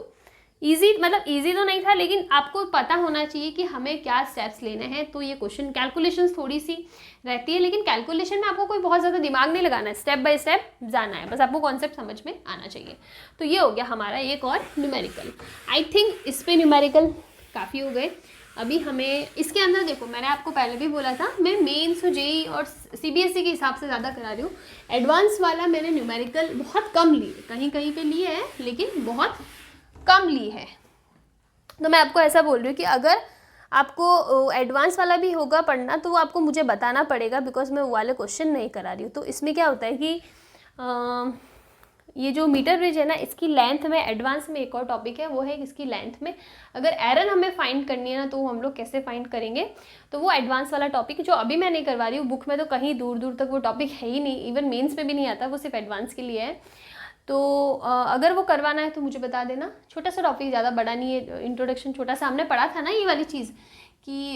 A: इजी मतलब इजी तो नहीं था, लेकिन आपको पता होना चाहिए कि हमें क्या स्टेप्स लेने हैं। तो ये क्वेश्चन कैलकुलेशंस थोड़ी सी रहती है, लेकिन कैलकुलेशन में आपको कोई बहुत ज़्यादा दिमाग नहीं लगाना है, स्टेप बाय स्टेप जाना है, बस आपको कॉन्सेप्ट समझ में आना चाहिए। तो ये हो गया हमारा एक और न्यूमेरिकल। आई थिंक इस पर न्यूमेरिकल काफ़ी हो गए। अभी हमें इसके अंदर देखो, मैंने आपको पहले भी बोला था मैं मेंस जेईई और सीबीएसई के हिसाब से ज़्यादा करा रही हूँ। एडवांस वाला मैंने न्यूमेरिकल बहुत कम लिए, कहीं कहीं पे लिए है लेकिन बहुत कम ली है। तो मैं आपको ऐसा बोल रही हूँ कि अगर आपको एडवांस वाला भी होगा पढ़ना तो वो आपको मुझे बताना पड़ेगा, बिकॉज मैं वो वाले क्वेश्चन नहीं करा रही हूँ। तो इसमें क्या होता है कि ये जो मीटर ब्रिज है ना, इसकी लेंथ में एडवांस में एक और टॉपिक है, वो है इसकी लेंथ में अगर एरर हमें फाइंड करनी है ना, तो हम लोग कैसे फाइंड करेंगे, तो वो एडवांस वाला टॉपिक जो अभी मैं नहीं करवा रही हूँ। बुक में तो कहीं दूर दूर तक वो टॉपिक है ही नहीं, इवन मेंस में भी नहीं आता, वो सिर्फ एडवांस के लिए है। तो अगर वो करवाना है तो मुझे बता देना। छोटा सा टॉपिक, ज़्यादा बड़ा नहीं है, इंट्रोडक्शन छोटा सा हमने पढ़ा था ना ये वाली चीज़ कि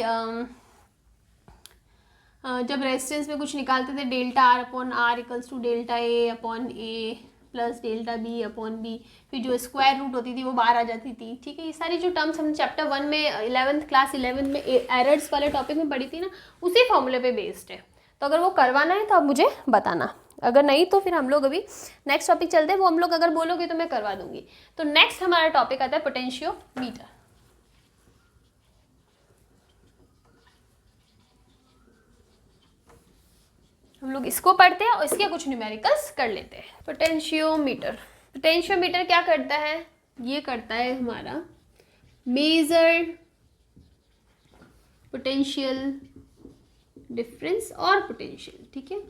A: जब रेजिस्टेंस में कुछ निकालते थे, delta R upon R equals to delta A upon A plus delta B upon B, फिर जो स्क्वायर रूट होती थी वो बाहर आ जाती थी, ठीक है। ये सारी जो टर्म्स हमने चैप्टर 1 में 11th क्लास 11 में एरर्स वाले टॉपिक में पढ़ी थी ना, उसी फॉर्मूले पे बेस्ड है। तो अगर वो करवाना है तो आप मुझे बताना, अगर नहीं तो फिर हम लोग अभी नेक्स्ट टॉपिक चलते हैं, वो हम लोग अगर बोलोगे तो मैं करवा दूंगी। तो नेक्स्ट हमारा टॉपिक आता है पोटेंशियोमीटर। हम लोग इसको पढ़ते हैं और इसके कुछ न्यूमेरिकल्स कर लेते हैं। पोटेंशियोमीटर, पोटेंशियोमीटर क्या करता है, ये करता है हमारा मेजर पोटेंशियल डिफरेंस और पोटेंशियल, ठीक है,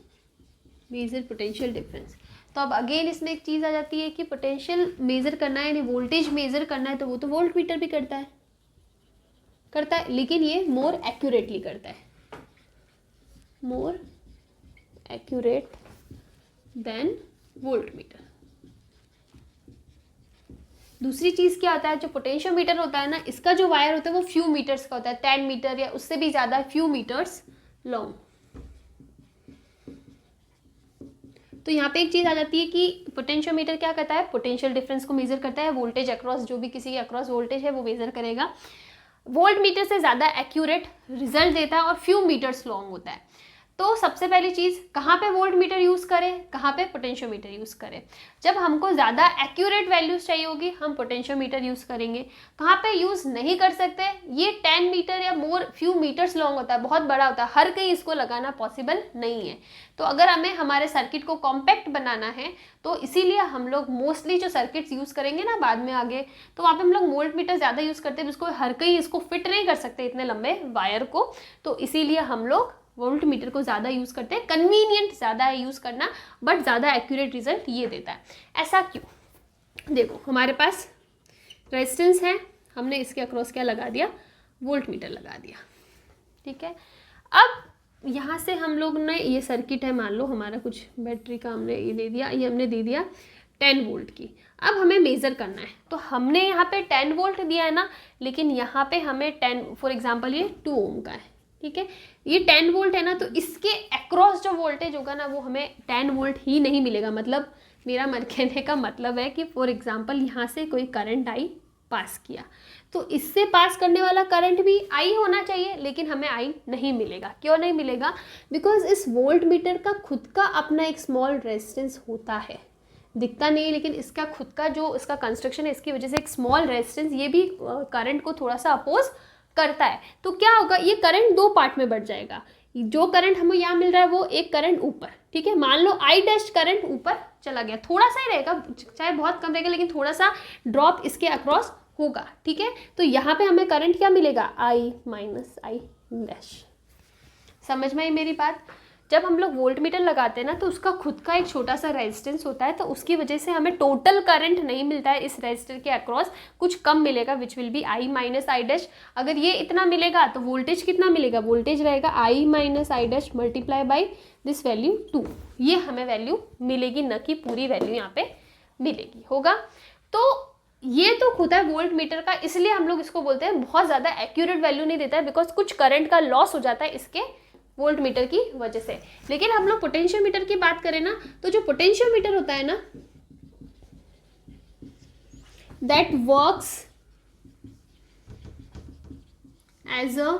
A: मेजर पोटेंशियल डिफरेंस। तो अब अगेन इसमें एक चीज़ आ जाती है कि पोटेंशियल मेजर करना है यानी वोल्टेज मेजर करना है, तो वो तो वोल्ट मीटर भी करता है, लेकिन ये मोर एक्यूरेटली करता है, more accurate then volt meter. दूसरी चीज़ क्या होता है, जो पोटेंशियोमीटर होता है ना, इसका जो वायर होता है वो फ्यू मीटर्स का होता है, 10 मीटर या उससे भी ज़्यादा, फ्यू मीटर्स लॉन्ग। तो यहाँ पे एक चीज़ आ जाती है कि पोटेंशियोमीटर क्या करता है, पोटेंशियल डिफरेंस को मेजर करता है, वोल्टेज अक्रॉस, जो भी किसी के अक्रॉस वोल्टेज है वो मेजर करेगा, वोल्ट मीटर से ज़्यादा एक्यूरेट रिजल्ट देता है और फ्यू मीटर्स लॉन्ग होता है। तो सबसे पहली चीज़, कहाँ पे वोल्ट मीटर यूज़ करें, कहाँ पे पोटेंशियोमीटर यूज़ करें। जब हमको ज़्यादा एक्यूरेट वैल्यूज़ चाहिए होगी हम पोटेंशियोमीटर यूज़ करेंगे। कहाँ पे यूज़ नहीं कर सकते, ये 10 मीटर या मोर फ्यू मीटर्स लॉन्ग होता है, बहुत बड़ा होता है, हर कहीं इसको लगाना पॉसिबल नहीं है। तो अगर हमें हमारे सर्किट को कॉम्पैक्ट बनाना है तो इसीलिए हम लोग मोस्टली जो सर्किट्स यूज़ करेंगे ना बाद में आगे, तो वहाँ पे हम लोग वोल्ट मीटर ज़्यादा यूज़ करते हैं, जिसको हर कहीं इसको फिट नहीं कर सकते इतने लंबे वायर को, तो इसीलिए हम लोग वोल्ट मीटर को ज़्यादा यूज़ करते हैं। कन्वीनियंट ज़्यादा है यूज़ करना, बट ज़्यादा एक्यूरेट रिजल्ट ये देता है। ऐसा क्यों, देखो हमारे पास रेजिस्टेंस है, हमने इसके अक्रॉस क्या लगा दिया, वोल्ट मीटर लगा दिया, ठीक है। अब यहाँ से हम लोग ने, ये सर्किट है, मान लो हमारा कुछ बैटरी का हमने ये दे दिया, ये हमने दे दिया 10 वोल्ट की। अब हमें मेज़र करना है, तो हमने यहाँ पे 10 वोल्ट दिया है ना, लेकिन यहाँ पे हमें 10, फॉर एग्जांपल ये 2 ओम का है, ठीक है, ये 10 वोल्ट है ना, तो इसके अक्रॉस जो वोल्टेज होगा ना वो हमें 10 वोल्ट ही नहीं मिलेगा। मतलब मेरा कहने का मतलब है कि फॉर एग्जांपल यहाँ से कोई करंट आई पास किया, तो इससे पास करने वाला करंट भी आई होना चाहिए, लेकिन हमें आई नहीं मिलेगा। क्यों नहीं मिलेगा, बिकॉज इस वोल्ट मीटर का खुद का अपना एक स्मॉल रेजिस्टेंस होता है। दिखता नहीं है, लेकिन इसका खुद का जो इसका कंस्ट्रक्शन है, इसकी वजह से एक स्मॉल रेजिस्टेंस ये भी करंट को थोड़ा सा अपोज करता है। तो क्या होगा, ये करंट दो पार्ट में बढ़ जाएगा। जो करंट हमें यहाँ मिल रहा है वो एक करंट ऊपर, ठीक है, मान लो आई डैश करंट ऊपर चला गया, थोड़ा सा ही रहेगा, चाहे बहुत कम रहेगा, लेकिन थोड़ा सा ड्रॉप इसके अक्रॉस होगा, ठीक है। तो यहाँ पे हमें करंट क्या मिलेगा, आई माइनस आई डैश। समझ में आई मेरी बात। जब हम लोग वोल्ट मीटर लगाते हैं ना, तो उसका खुद का एक छोटा सा रेजिस्टेंस होता है, तो उसकी वजह से हमें टोटल करंट नहीं मिलता है इस रेजिस्टर के अक्रॉस, कुछ कम मिलेगा, which will be I minus I dash. अगर ये इतना मिलेगा तो वोल्टेज कितना मिलेगा, वोल्टेज रहेगा I minus I dash multiply by this value 2। ये हमें वैल्यू मिलेगी, न कि पूरी वैल्यू यहाँ पे मिलेगी, होगा। तो ये तो खुद है वोल्ट मीटर का, इसलिए हम लोग इसको बोलते हैं बहुत ज़्यादा एक्यूरेट वैल्यू नहीं देता है, बिकॉज कुछ करंट का लॉस हो जाता है इसके वोल्ट मीटर की वजह से। लेकिन हम लोग पोटेंशियल मीटर की बात करें ना, तो जो पोटेंशियल मीटर होता है ना, that works as a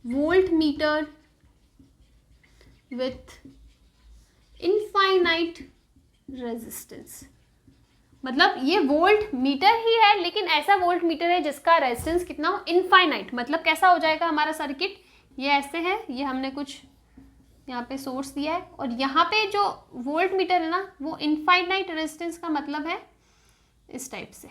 A: voltmeter with infinite resistance. मतलब ये वोल्ट मीटर ही है, लेकिन ऐसा वोल्ट मीटर है जिसका रेजिस्टेंस कितना हो, इनफाइनाइट। मतलब कैसा हो जाएगा हमारा सर्किट, ये ऐसे है, ये हमने कुछ यहाँ पे सोर्स दिया है, और यहाँ पे जो वोल्ट मीटर है ना, वो इनफाइनाइट रेजिस्टेंस का मतलब है इस टाइप से,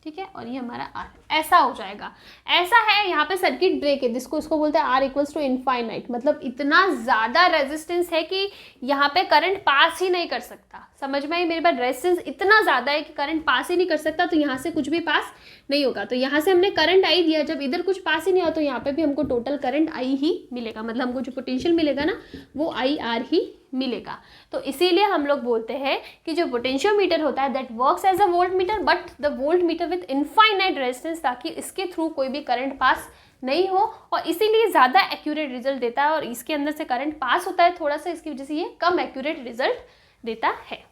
A: ठीक है, और ये हमारा आर ऐसा हो जाएगा। ऐसा है यहाँ पे सर्किट ब्रेक है, जिसको इसको बोलते हैं आर इक्वल्स टू इनफाइनाइट। मतलब इतना ज़्यादा रेजिस्टेंस है कि यहाँ पे करंट पास ही नहीं कर सकता। समझ में आई मेरे पास, रेजिस्टेंस इतना ज़्यादा है कि करंट पास ही नहीं कर सकता, तो यहाँ से कुछ भी पास नहीं होगा। तो यहाँ से हमने करंट आई दिया, जब इधर कुछ पास ही नहीं हुआ तो यहाँ पे भी हमको टोटल करंट आई ही मिलेगा। मतलब हमको जो पोटेंशियल मिलेगा ना, वो आई आर ही मिलेगा। तो इसीलिए हम लोग बोलते हैं कि जो पोटेंशियोमीटर होता है that works as a voltmeter, but the voltmeter with infinite resistance, ताकि इसके थ्रू कोई भी करंट पास नहीं हो, और इसीलिए ज़्यादा एक्यूरेट रिजल्ट देता है। और इसके अंदर से करंट पास होता है थोड़ा सा, इसकी वजह से ये कम एक्यूरेट रिजल्ट देता है।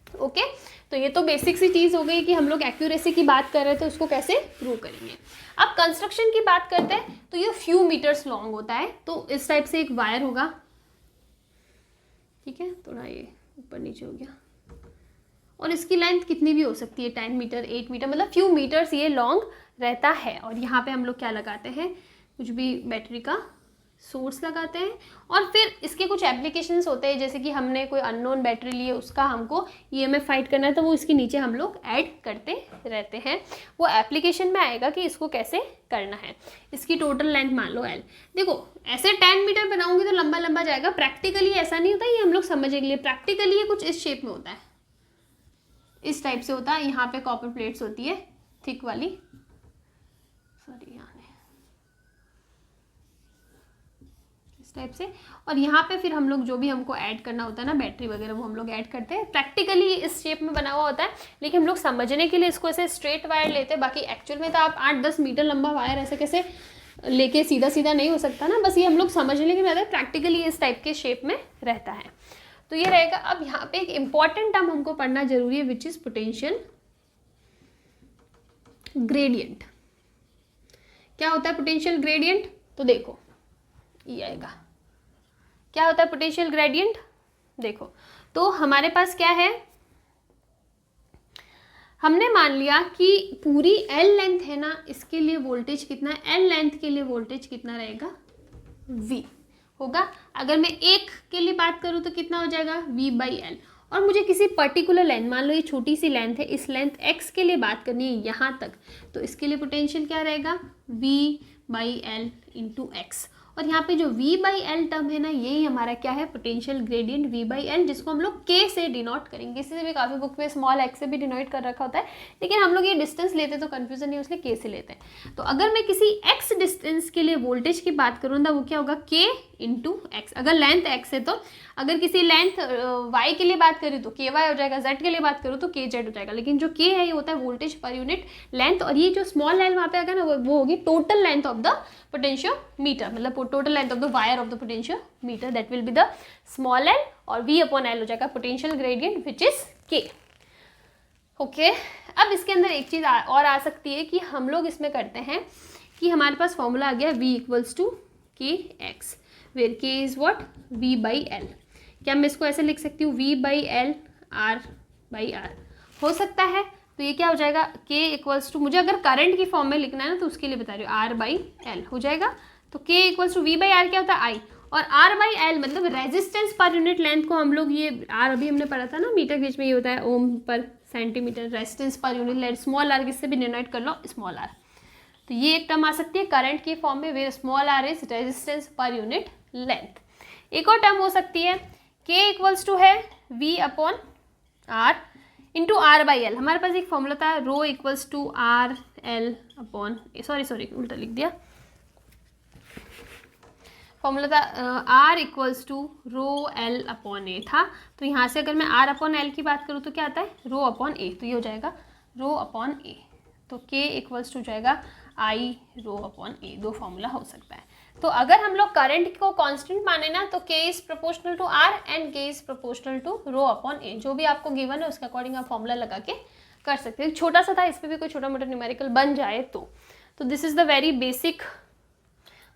A: ओके, तो ये तो बेसिक सी चीज़ हो गई कि हम लोग एक्यूरेसी की बात कर रहे थे, उसको कैसे प्रूव करेंगे। अब कंस्ट्रक्शन की बात करते हैं, तो ये फ्यू मीटर्स लॉन्ग होता है। तो इस टाइप से एक वायर होगा, ठीक है, थोड़ा ये ऊपर नीचे हो गया, और इसकी लेंथ कितनी भी हो सकती है, 10 मीटर 8 मीटर, मतलब फ्यू मीटर्स ये लॉन्ग रहता है। और यहाँ पे हम लोग क्या लगाते हैं, कुछ भी बैटरी का सोर्स लगाते हैं, और फिर इसके कुछ एप्लीकेशंस होते हैं, जैसे कि हमने कोई अननोन बैटरी ली है, उसका हमको ईएमएफ फाइट करना है, तो वो इसके नीचे हम लोग ऐड करते रहते हैं। वो एप्लीकेशन में आएगा कि इसको कैसे करना है। इसकी टोटल लेंथ मान लो एल। देखो ऐसे 10 मीटर बनाऊंगी तो लंबा लंबा जाएगा, प्रैक्टिकली ऐसा नहीं होता, ये हम लोग समझने के लिए। प्रैक्टिकली ये कुछ इस शेप में होता है, इस टाइप से होता है। यहाँ पे कॉपर प्लेट्स होती है थिक वाली, सॉरी यहाँ इस टाइप से, और यहाँ पे फिर हम लोग जो भी हमको ऐड करना होता है ना, बैटरी वगैरह, वो हम लोग ऐड करते हैं। प्रैक्टिकली इस शेप में बना हुआ होता है, लेकिन हम लोग समझने के लिए इसको ऐसे स्ट्रेट वायर लेते हैं। बाकी एक्चुअल में तो आप 8-10 मीटर लंबा वायर ऐसे कैसे लेके सीधा सीधा नहीं हो सकता ना, बस ये हम लोग समझने के लिए रहता है। प्रैक्टिकली इस टाइप के शेप में रहता है, तो ये रहेगा। अब यहाँ पे एक इंपॉर्टेंट टर्म हमको पढ़ना जरूरी है, विच इज पोटेंशियल ग्रेडियंट। क्या होता है पोटेंशियल ग्रेडियंट, तो देखो ये आएगा। क्या होता है पोटेंशियल ग्रेडियंट, देखो तो हमारे पास क्या है, हमने मान लिया कि पूरी एल लेंथ है ना, इसके लिए वोल्टेज कितना है, एल लेंथ के लिए वोल्टेज कितना रहेगा, वी होगा। अगर मैं एक के लिए बात करूँ तो कितना हो जाएगा, वी बाई एल। और मुझे किसी पर्टिकुलर लेंथ, मान लो ये छोटी सी लेंथ है, इस लेंथ एक्स के लिए बात करनी है यहाँ तक, तो इसके लिए पोटेंशियल क्या रहेगा, V by L into X. और यहाँ पे जो v बाई एल टर्म है ना, यही हमारा क्या है, potential gradient v by L, जिसको हम लोग k से डिनोट करेंगे। इससे भी काफ़ी बुक में स्मॉल x से भी डिनोट कर रखा होता है, लेकिन हम लोग ये डिस्टेंस लेते तो कन्फ्यूजन नहीं, इसलिए k से लेते हैं। तो अगर मैं किसी x डिस्टेंस के लिए वोल्टेज की बात करूँ ना, वो क्या होगा, k इंटू एक्स। अगर लेंथ x है तो, अगर किसी लेंथ y के लिए बात करें तो ky हो जाएगा, z के लिए बात करूँ तो kz हो जाएगा। लेकिन जो k है ये होता है वोल्टेज पर यूनिट लेंथ, और ये जो स्मॉल एल वहाँ पे आएगा ना, वो होगी total length of the potentiometer, मतलब total length of the wire of the potentiometer, that will be the small L, और v अपॉन एल हो जाएगा potential gradient which is k। Okay, अब इसके अंदर एक चीज़ और आ सकती है कि हम लोग इसमें करते हैं कि हमारे पास फॉर्मूला आ गया v equals to k x, where k is what, v by L. क्या मैं इसको ऐसे लिख सकती हूँ V/L R/R, हो सकता है। तो ये क्या हो जाएगा, K इक्वल्स टू, मुझे अगर करंट की फॉर्म में लिखना है ना तो उसके लिए बता रही हूँ, R/L हो जाएगा। तो K इक्वल्स टू V/R क्या होता है I, और R/L मतलब रेजिस्टेंस पर यूनिट लेंथ को हम लोग, ये R अभी हमने पढ़ा था ना मीटर गेज में, ये होता है ओम पर centimetre, resistance per unit length, small r किससे भी डिनोट कर लो स्मॉल r। तो ये एक टर्म आ सकती है करंट की फॉर्म में, where small r is resistance per unit length. एक और टर्म हो सकती है K इक्वल्स टू है V/R इंटू R/L। हमारे पास एक फॉर्मूला था rho equals to RL upon, sorry उल्टा लिख दिया, फॉर्मूला था R equals to rho L upon A था। तो यहाँ से अगर मैं R अपॉन L की बात करूँ तो क्या आता है, रो अपॉन A, तो ये हो जाएगा रो अपॉन A। तो K इक्वल्स टू हो जाएगा I रो अपॉन A, दो फॉर्मूला हो सकता है। तो अगर हम लोग करंट को कांस्टेंट माने ना तो K is proportional to R and K is proportional to rho upon A, जो भी आपको गिवन है उसके अकॉर्डिंग आप फॉर्मूला लगा के कर सकते हैं। छोटा सा था, इस पर भी कोई छोटा मोटा न्यूमेरिकल बन जाए तो this is the very basic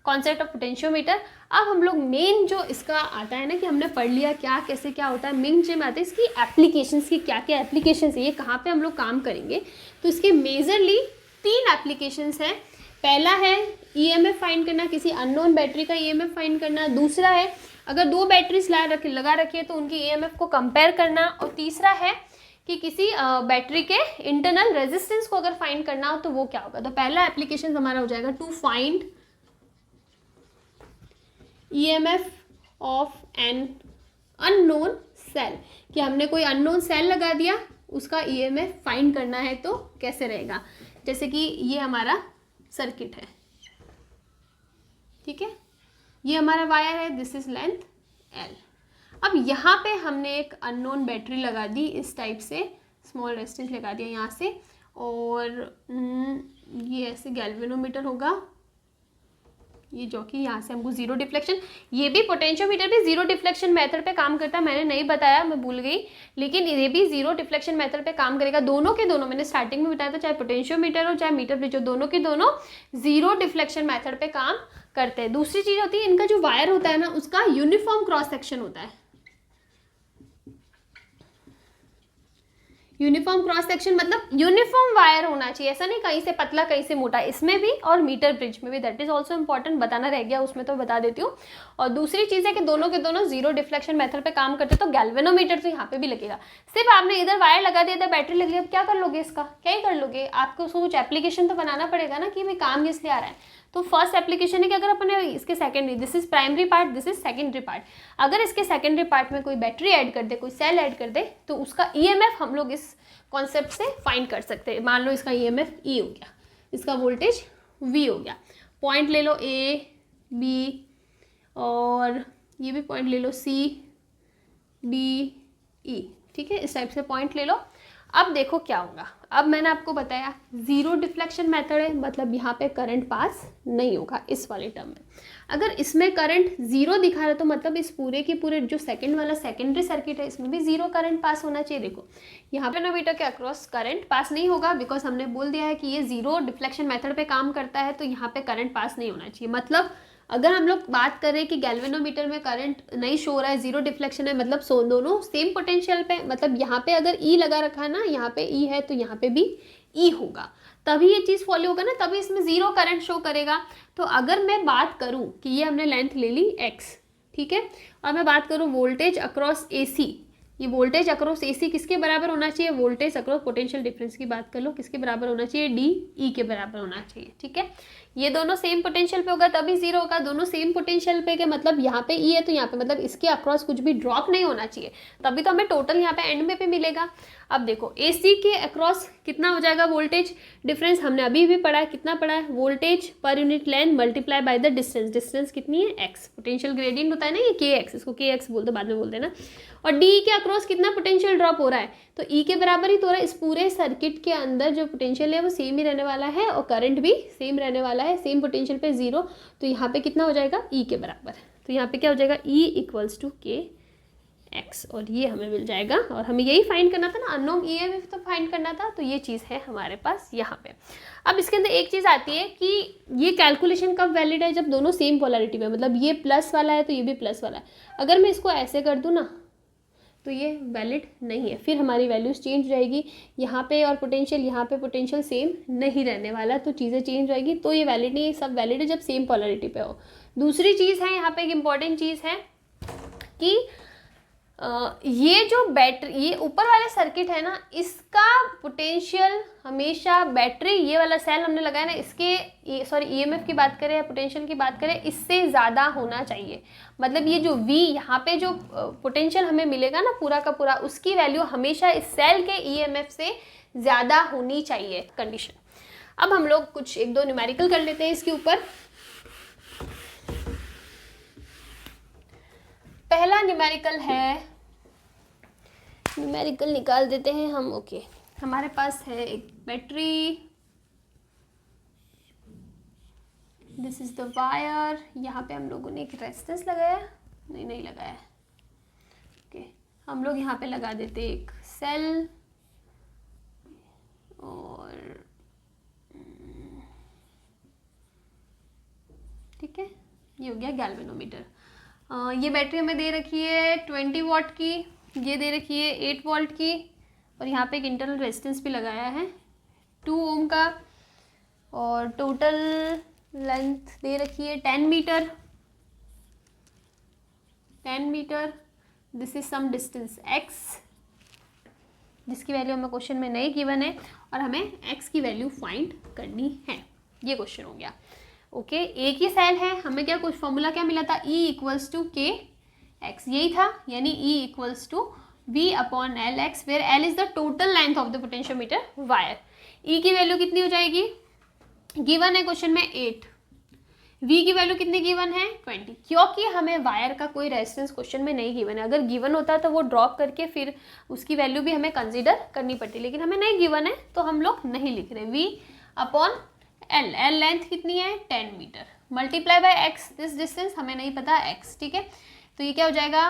A: concept of potentiometer. अब हम लोग मेन जो इसका आता है ना कि हमने पढ़ लिया क्या कैसे क्या होता है, मेन जो में आता है इसकी एप्लीकेशंस की, क्या क्या एप्लीकेशंस है, ये कहाँ पे हम लोग काम करेंगे। तो इसके मेजरली 3 एप्लीकेशंस हैं। पहला है ईएमएफ फाइंड करना, किसी अननोन बैटरी का ईएमएफ फाइंड करना। दूसरा है अगर 2 बैटरीज लगा रखी है तो उनकी ईएमएफ को कंपेयर करना। और तीसरा है कि किसी बैटरी के इंटरनल रेजिस्टेंस को अगर फाइंड करना हो तो वो क्या होगा। तो पहला एप्लीकेशन हमारा हो जाएगा to find EMF of an unknown cell, कि हमने कोई अननोन सेल लगा दिया, उसका EMF फाइंड करना है तो कैसे रहेगा। जैसे कि ये हमारा सर्किट है, ठीक है, ये हमारा वायर है, दिस इज लेंथ L। अब यहाँ पे हमने एक अननोन बैटरी लगा दी इस टाइप से, स्मॉल रेजिस्टेंस लगा दिया यहाँ से, और ये ऐसे गैल्वेनोमीटर होगा, ये जो कि यहाँ से हमको जीरो डिफ्लेक्शन, ये भी पोटेंशियोमीटर भी जीरो डिफ्लेक्शन मेथड पे काम करता है। मैंने नहीं बताया, मैं भूल गई, लेकिन ये भी जीरो डिफ्लेक्शन मेथड पे काम करेगा। दोनों के दोनों मैंने स्टार्टिंग में बताया था, चाहे पोटेंशियोमीटर हो चाहे मीटर ब्रिज हो, दोनों के दोनों जीरो डिफ्लेक्शन मेथड पे काम करते हैं। दूसरी चीज होती है इनका जो वायर होता है ना उसका यूनिफॉर्म क्रॉस सेक्शन होता है। यूनिफॉर्म क्रॉस सेक्शन मतलब यूनिफॉर्म वायर होना चाहिए, ऐसा नहीं कहीं से पतला कहीं से मोटा, इसमें भी और मीटर ब्रिज में भी। दैट इज ऑल्सो इंपॉर्टेंट, बताना रह गया उसमें तो बता देती हूँ। और दूसरी चीज़ है कि दोनों के दोनों जीरो डिफ्लेक्शन मेथड पे काम करते, तो गैल्वेनोमीटर तो यहाँ पे भी लगेगा। सिर्फ आपने इधर वायर लगा दिया था, बैटरी लग गई, अब क्या कर लोगे इसका, क्या ही कर लोगे, आपको उसको कुछ एप्लीकेशन तो बनाना पड़ेगा ना कि भाई काम किस लिए आ रहा है। तो फर्स्ट एप्लीकेशन है कि अगर अपने इसके secondary, this is primary part, this is secondary part, अगर इसके सेकेंडरी पार्ट में कोई बैटरी ऐड कर दे, कोई सेल ऐड कर दे, तो उसका EMF हम लोग इस कॉन्सेप्ट से फाइंड कर सकते हैं। मान लो इसका EMF E हो गया, इसका वोल्टेज V हो गया, पॉइंट ले लो A B और ये भी पॉइंट ले लो C D E, ठीक है, इस टाइप से पॉइंट ले लो। अब देखो क्या होगा, अब मैंने आपको बताया जीरो डिफ्लेक्शन मेथड है, मतलब यहाँ पे करंट पास नहीं होगा इस वाले टर्म में। अगर इसमें करंट जीरो दिखा रहा है तो मतलब इस पूरे के पूरे जो सेकंड वाला सेकेंडरी सर्किट है इसमें भी जीरो करंट पास होना चाहिए। देखो यहाँ पे नोमीटर के अक्रॉस करंट पास नहीं होगा, बिकॉज हमने बोल दिया है कि ये जीरो डिफ्लेक्शन मेथड पे काम करता है, तो यहाँ पे करंट पास नहीं होना चाहिए। मतलब अगर हम लोग बात करें कि गैल्वेनोमीटर में करंट नहीं शो रहा है, जीरो डिफ्लेक्शन है, मतलब दोनों सेम पोटेंशियल पे, मतलब यहाँ पे अगर E लगा रखा है ना, यहाँ पे E है तो यहाँ पे भी E होगा, तभी ये चीज़ फॉलो होगा ना, तभी इसमें जीरो करंट शो करेगा। तो अगर मैं बात करूँ कि ये हमने लेंथ ले ली X, ठीक है, और मैं बात करूँ वोल्टेज अक्रॉस AC, ये वोल्टेज अक्रॉस AC किसके बराबर होना चाहिए, वोल्टेज अक्रॉस पोटेंशियल डिफरेंस की बात कर लो, किसके बराबर होना चाहिए, DE के बराबर होना चाहिए, ठीक है। ये दोनों सेम पोटेंशियल पे होगा तभी जीरो होगा, दोनों सेम पोटेंशियल पे के मतलब यहाँ पे E है तो यहाँ पे मतलब इसके अक्रॉस कुछ भी ड्रॉप नहीं होना चाहिए, तभी तो हमें टोटल यहाँ पे एंड में पे मिलेगा। अब देखो AC के अक्रॉस कितना हो जाएगा वोल्टेज डिफरेंस, हमने अभी भी पढ़ा है, कितना पढ़ा है, वोल्टेज पर unit length multiply by the distance, distance कितनी है X, पोटेंशियल ग्रेडियंट होता है ना ये KX, इसको KX बोल दो, बाद में बोल देना। और DE के अक्रॉस कितना पोटेंशियल ड्रॉप हो रहा है, तो E के बराबर ही तो हो रहा है, इस पूरे सर्किट के अंदर जो पोटेंशियल है वो सेम ही रहने वाला है और करंट भी सेम रहने वाला है, सेम पोटेंशियल पे जीरो, तो यहाँ पे कितना हो जाएगा E के बराबर, तो यहाँ पे क्या हो जाएगा E equals to KX, X, और ये हमें मिल जाएगा। और हमें यही फाइंड करना था ना, अननोन ईएमएफ तो फाइंड करना था, तो ये चीज़ है हमारे पास यहाँ पे। अब इसके अंदर एक चीज़ आती है कि ये कैलकुलेशन कब वैलिड है, जब दोनों सेम पोलैरिटी में, मतलब ये प्लस वाला है तो ये भी प्लस वाला है। अगर मैं इसको ऐसे कर दूँ ना तो ये वैलिड नहीं है, फिर हमारी वैल्यूज़ चेंज हो जाएगी यहाँ पे, और पोटेंशियल यहाँ पे पोटेंशियल सेम नहीं रहने वाला, तो चीज़ें चेंज रहेगी, तो ये वैलिड नहीं है। सब वैलिड है जब सेम पोलैरिटी पे हो। दूसरी चीज़ है यहाँ पे, एक इम्पॉर्टेंट चीज़ है कि ये जो बैटरी, ये ऊपर वाले सर्किट है ना, इसका पोटेंशियल हमेशा बैटरी, ये वाला सेल हमने लगाया ना, इसके सॉरी ईएमएफ की बात करें या पोटेंशियल की बात करें, इससे ज़्यादा होना चाहिए। मतलब ये जो V यहाँ पे जो पोटेंशियल हमें मिलेगा ना पूरा का पूरा, उसकी वैल्यू हमेशा इस सेल के ईएमएफ से ज़्यादा होनी चाहिए कंडीशन। अब हम लोग कुछ एक दो न्यूमेरिकल कर लेते हैं इसके ऊपर। पहला न्यूमेरिकल है, न्यूमेरिकल निकाल देते हैं हम। ओके, हमारे पास है एक battery, this is the wire, यहाँ पे हम लोगों ने एक रेजिस्टेंस लगाया, नहीं लगाया। ओके, हम लोग यहाँ पे लगा देते एक सेल, और ठीक है, ये हो गया गैल्वेनोमीटर। ये बैटरी हमें दे रखी है 20 वॉट की, ये दे रखी है 8 वोल्ट की, और यहाँ पे एक इंटरनल रेजिस्टेंस भी लगाया है 2 ओम का, और टोटल लेंथ दे रखी है 10 metre. 10 metre, this is some distance x, जिसकी वैल्यू हमें क्वेश्चन में नहीं गिवन है, और हमें x की वैल्यू फाइंड करनी है। ये क्वेश्चन हो गया। ओके, एक ही सेल है, हमें क्या कुछ फॉर्मूला क्या मिला था, E equals to K X, यही था, यानी E equals to V upon L X, where L is the total length of the potentiometer wire. E की वैल्यू कितनी हो जाएगी, गिवन है क्वेश्चन में 8, V की वैल्यू कितनी गिवन है 20, क्योंकि हमें वायर का कोई रेजिस्टेंस क्वेश्चन में नहीं गिवन है। अगर गिवन होता तो वो ड्रॉप करके फिर उसकी वैल्यू भी हमें कंसीडर करनी पड़ती, लेकिन हमें नहीं गिवन है तो हम लोग नहीं लिख रहे। V upon L, L length कितनी है 10 metre, multiply by X, this distance हमें नहीं पता एक्स, ठीक है। तो ये क्या हो जाएगा,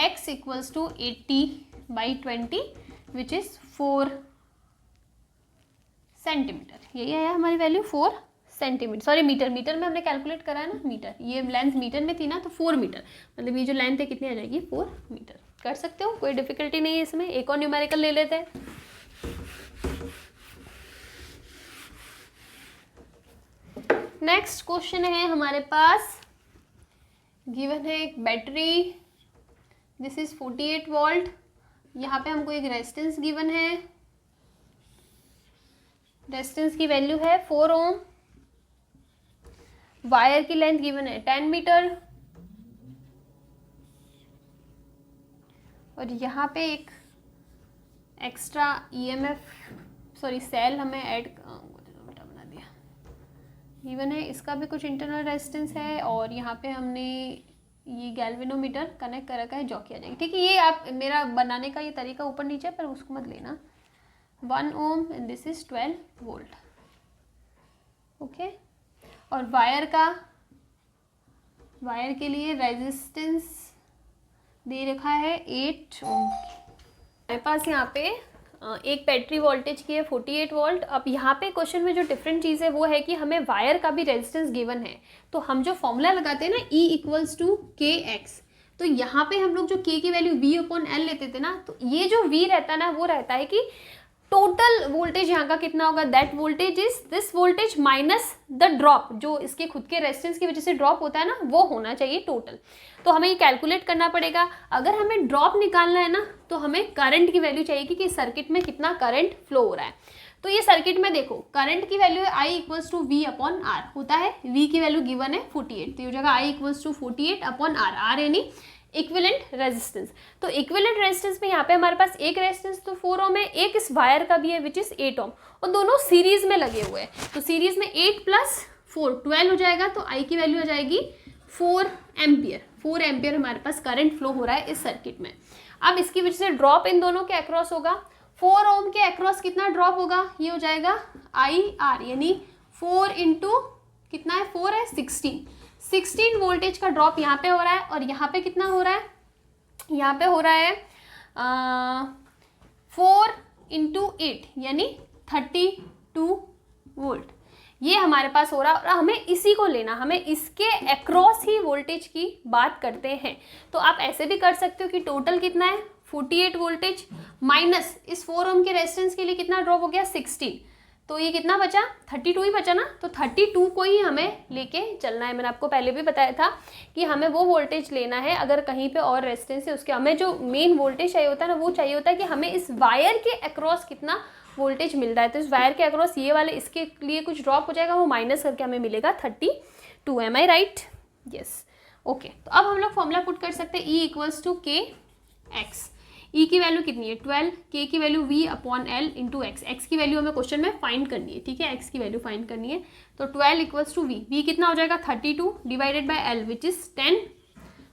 A: x equals to 80/20 which is 4 centimetre. यही है हमारी वैल्यू 4 सेंटीमीटर, सॉरी मीटर, मीटर में हमने कैलकुलेट करा है ना मीटर, ये लेंथ मीटर में थी ना, तो 4 मीटर, मतलब ये जो लेंथ है कितनी आ जाएगी 4 मीटर। कर सकते हो, कोई डिफिकल्टी नहीं है इसमें। एक और न्यूमेरिकल ले लेते हैं। नेक्स्ट क्वेश्चन है हमारे पास, गिवन है एक बैटरी, दिस इज 48 वोल्ट, यहाँ पे हमको एक रेजिस्टेंस गिवन है, रेजिस्टेंस की वैल्यू है 4 ओम, वायर की लेंथ गिवन है 10 मीटर, और यहाँ पे एक एक्स्ट्रा ईएमएफ सॉरी सेल हमें ऐड बना दिया गिवन है, इसका भी कुछ इंटरनल रेजिस्टेंस है, और यहाँ पे हमने ये गैल्वेनोमीटर कनेक्ट कर रखा है, जो कि आ जाएगी, ठीक है। ये आप मेरा बनाने का ये तरीका ऊपर नीचे, पर उसको मत लेना। 1 ओम and this is 12 volt, okay. और वायर के लिए रेजिस्टेंस दे रखा है 8 ओम। हमारे पास यहाँ पे एक बैटरी वोल्टेज की है 48 वोल्ट। अब यहाँ पे क्वेश्चन में जो डिफरेंट चीज़ है वो है कि हमें वायर का भी रेजिस्टेंस गिवन है, तो हम जो फॉर्मूला लगाते हैं ना E equals to K x, तो यहाँ पे हम लोग जो K की वैल्यू V अपॉन L लेते थे ना, तो ये जो V रहता है ना, वो रहता है कि टोटल वोल्टेज यहाँ का कितना होगा, that voltage is this voltage minus the drop, जो इसके खुद के रेजिस्टेंस की वजह से ड्रॉप होता है ना, वो होना चाहिए टोटल। तो हमें ये कैलकुलेट करना पड़ेगा। अगर हमें ड्रॉप निकालना है ना, तो हमें करंट की वैल्यू चाहिए कि सर्किट में कितना करंट फ्लो हो रहा है। तो ये सर्किट में देखो, करंट की वैल्यू है I equals to V upon R होता है, V की वैल्यू गिवन है 48, तो ये जगह I equals to 48 upon R यानी इक्विवेलेंट रेजिस्टेंस। तो इक्विवेलेंट रेजिस्टेंस में यहाँ पे हमारे पास एक रेजिस्टेंस तो 4 ओम है, एक इस वायर का भी है विच इज 8 ओम, और दोनों सीरीज में लगे हुए हैं, तो सीरीज में 8 प्लस 4 12 हो जाएगा, तो I की वैल्यू आ जाएगी 4 एम्पियर। 4 एम्पियर हमारे पास करंट फ्लो हो रहा है इस सर्किट में। अब इसकी वजह से ड्रॉप इन दोनों के अक्रॉस होगा, 4 ओम के अक्रॉस कितना ड्रॉप होगा, ये हो जाएगा IR, यानी 4 इंटू कितना है 4 है 16 वोल्टेज का ड्रॉप यहाँ पे हो रहा है, और यहाँ पे कितना हो रहा है यहाँ पे हो रहा है 4 × 8 यानी 32 वोल्ट, ये हमारे पास हो रहा है। और हमें इसी को लेना, हमें इसके अक्रॉस ही वोल्टेज की बात करते हैं। तो आप ऐसे भी कर सकते हो कि टोटल कितना है 48 वोल्टेज माइनस इस 4 ओम के रेजिस्टेंस के लिए कितना ड्रॉप हो गया 16, तो ये कितना बचा 32 ही बचा ना। तो 32 को ही हमें लेके चलना है। मैंने आपको पहले भी बताया था कि हमें वो वोल्टेज लेना है, अगर कहीं पे और रेजिस्टेंस है उसके हमें जो मेन वोल्टेज चाहिए होता है ना, वो चाहिए होता है कि हमें इस वायर के अक्रॉस कितना वोल्टेज मिल रहा है। तो इस वायर के अक्रॉस ये वाले इसके लिए कुछ ड्रॉप हो जाएगा, वो माइनस करके हमें मिलेगा 32। एम आई राइट? Yes, okay. तो अब हम लोग फॉर्मूला पुट कर सकते हैं E = KX। E की वैल्यू कितनी है 12, K की वैल्यू V/L × X। X की वैल्यू हमें क्वेश्चन में फाइंड करनी है, ठीक है, X की वैल्यू फाइंड करनी है। तो 12 = V, V कितना हो जाएगा 32 divided by L which is 10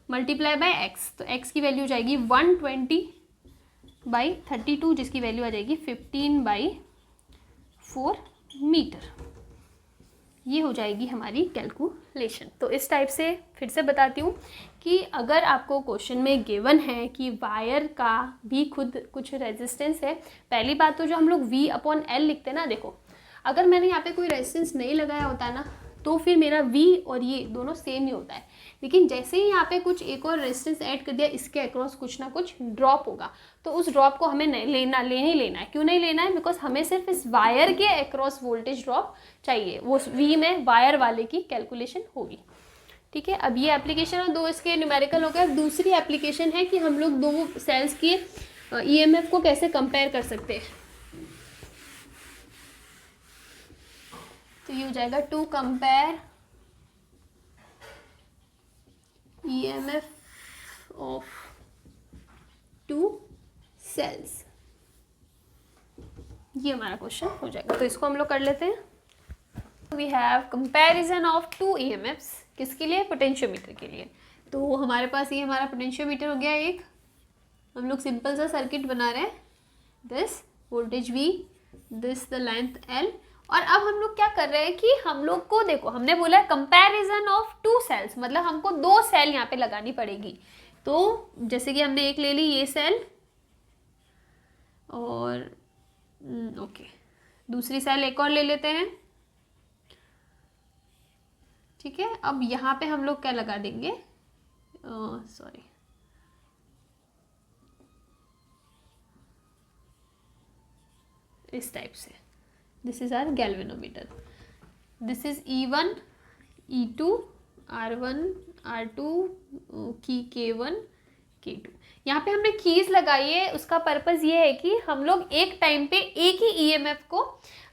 A: multiply by X। तो X की वैल्यू जाएगी 120/32 जिसकी वैल्यू आ जाएगी 15/4 मीटर। ये हो जाएगी हमारी कैलकुलेशन। तो इस टाइप से फिर से बताती हूँ कि अगर आपको क्वेश्चन में गिवन है कि वायर का भी खुद कुछ रेजिस्टेंस है, पहली बात तो जो हम लोग V/L लिखते हैं ना, देखो अगर मैंने यहाँ पे कोई रेजिस्टेंस नहीं लगाया होता ना तो फिर मेरा V और ये दोनों सेम ही होता है। लेकिन जैसे ही यहाँ पे कुछ एक और रेजिस्टेंस ऐड कर दिया, इसके अक्रॉस कुछ ना कुछ ड्रॉप होगा, तो उस ड्रॉप को हमें नहीं लेना है। क्यों नहीं लेना है? बिकॉज हमें सिर्फ इस वायर के अक्रॉस वोल्टेज ड्रॉप चाहिए, वो V में वायर वाले की कैलकुलेशन होगी, ठीक है। अब ये एप्लीकेशन और 2 इसके न्यूमेरिकल हो गए। दूसरी एप्लीकेशन है कि हम लोग 2 सेल्स की EMF को कैसे कंपेयर कर सकते हैं। तो ये हो जाएगा to compare EMF of 2 cells, ये हमारा क्वेश्चन हो जाएगा। तो इसको हम लोग कर लेते हैं। We have comparison of 2 EMFs, किसके लिए? पोटेंशियोमीटर के लिए। तो हमारे पास ये हमारा पोटेंशियोमीटर हो गया एक, हम लोग सिंपल सा सर्किट बना रहे हैं, this voltage V, this the length L। और अब हम लोग क्या कर रहे हैं कि हम लोग को देखो, हमने बोला है कंपैरिजन ऑफ 2 सेल्स, मतलब हमको 2 सेल यहाँ पे लगानी पड़ेगी। तो जैसे कि हमने एक ले ली ये सेल और ओके, दूसरी सेल एक और ले लेते हैं, ठीक है। अब यहाँ पे हम लोग क्या लगा देंगे, सॉरी, इस टाइप से, this is our galvanometer, this is E1, E2, R1, R2, K1, K2। यहाँ पे हमने कीज लगाई है, उसका पर्पज़ ये है कि हम लोग एक टाइम पे एक ही EMF को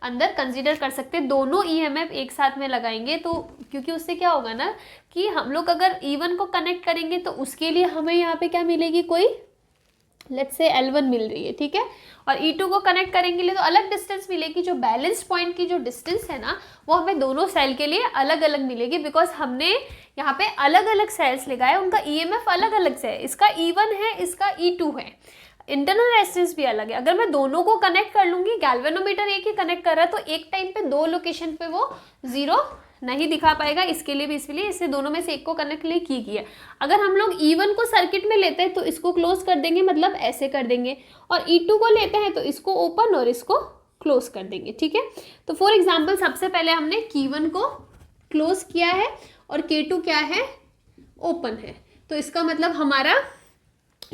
A: अंदर कंसीडर कर सकते हैं। दोनों EMF एक साथ में लगाएंगे तो, क्योंकि उससे क्या होगा ना कि हम लोग अगर E1 को कनेक्ट करेंगे तो उसके लिए हमें यहाँ पे क्या मिलेगी, कोई लेट्स से L1 मिल रही है, ठीक है। और E2 को कनेक्ट करेंगे लिए तो अलग डिस्टेंस मिलेगी। जो बैलेंस पॉइंट की जो डिस्टेंस है ना, वो हमें दोनों सेल के लिए अलग अलग मिलेगी, बिकॉज हमने यहाँ पे अलग अलग सेल्स लगाए, उनका EMF अलग अलग से है। इसका E1 है, इसका E2 है, इंटरनल रेजिस्टेंस भी अलग है। अगर मैं दोनों को कनेक्ट कर लूँगी, गैल्वेनोमीटर एक ही कनेक्ट कर रहा है, तो एक टाइम पे 2 लोकेशन पे वो 0 नहीं दिखा पाएगा। इसके लिए भी, इसलिए इससे दोनों में से एक को कनेक्ट लिए की गया। अगर हम लोग E1 को सर्किट में लेते हैं तो इसको क्लोज कर देंगे, मतलब ऐसे कर देंगे, और E2 को लेते हैं तो इसको ओपन और इसको क्लोज कर देंगे, ठीक है। तो फॉर एग्जाम्पल सबसे पहले हमने K1 को क्लोज किया है और K2 क्या है, ओपन है। तो इसका मतलब हमारा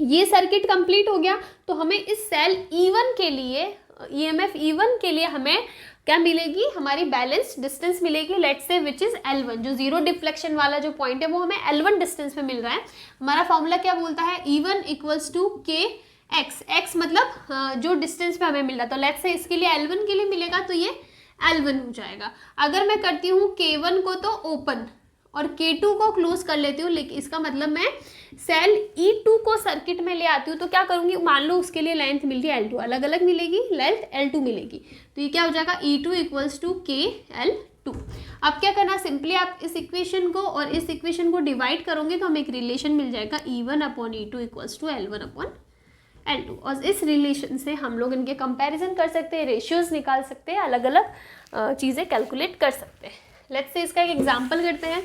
A: ये सर्किट कंप्लीट हो गया। तो हमें इस सेल E1 के लिए, EMF E1 के लिए हमें क्या मिलेगी, हमारी बैलेंस डिस्टेंस मिलेगी, let's say which is L1, जो 0 डिफ्लेक्शन वाला जो पॉइंट है वो हमें L1 डिस्टेंस में मिल रहा है। हमारा फॉर्मूला क्या बोलता है, E1 = KX, X मतलब जो डिस्टेंस पे हमें मिल रहा है। तो लेट्स से इसके लिए L1 के लिए मिलेगा तो ये L1 हो जाएगा। अगर मैं करती हूँ K1 को तो ओपन और K2 को क्लोज कर लेती हूँ, लेकिन इसका मतलब मैं सेल E2 को सर्किट में ले आती हूँ, तो क्या करूँगी, मान लो उसके लिए लेंथ मिल रही है L2, अलग अलग मिलेगी, लेंथ L2 मिलेगी, तो ये क्या हो जाएगा, E2 = KL2। अब क्या करना, सिंपली आप इस इक्वेशन को और इस इक्वेशन को डिवाइड करोगे तो हमें एक रिलेशन मिल जाएगा, E1/E2 = L1/L2। और इस रिलेशन से हम लोग इनके कंपैरिजन कर सकते हैं, रेशियोज निकाल सकते हैं, अलग अलग चीज़ें कैलकुलेट कर सकते हैं। लेट्स से इसका एक एग्जाम्पल करते हैं।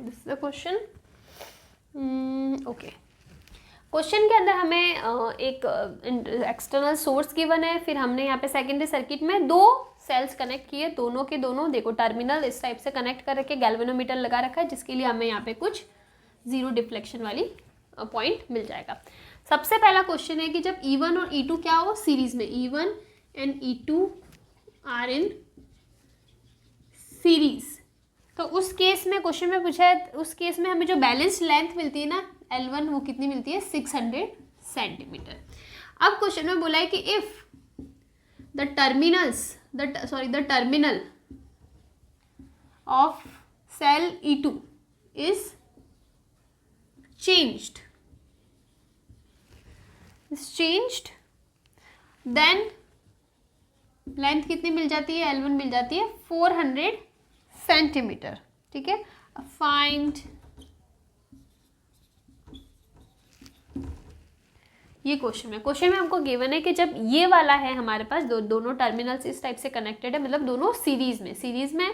A: This is the question. Okay, question के अंदर हमें एक एक्सटर्नल सोर्स गिवन है, फिर हमने यहाँ पे सेकेंडरी सर्किट में दो सेल्स कनेक्ट किए, दोनों के दोनों देखो टर्मिनल इस टाइप से कनेक्ट कर रखे, गैल्वेनोमीटर लगा रखा है, जिसके लिए हमें यहाँ पे कुछ जीरो डिफ्लेक्शन वाली पॉइंट मिल जाएगा। सबसे पहला क्वेश्चन है कि जब E1 और E2 क्या हो सीरीज में, E1 and E2 are in series, तो उस केस में क्वेश्चन में पूछा है, उस केस में हमें जो बैलेंस लेंथ मिलती है ना L1, वो कितनी मिलती है 600 सेंटीमीटर। अब क्वेश्चन में बोला है कि if the terminal of cell E2 is changed then length कितनी मिल जाती है, L1 मिल जाती है 400 सेंटीमीटर। ठीक है, फाइंड ये क्वेश्चन में हमको गिवन है कि जब ये वाला है हमारे पास दोनों टर्मिनल्स इस टाइप से कनेक्टेड है, मतलब दोनों सीरीज में,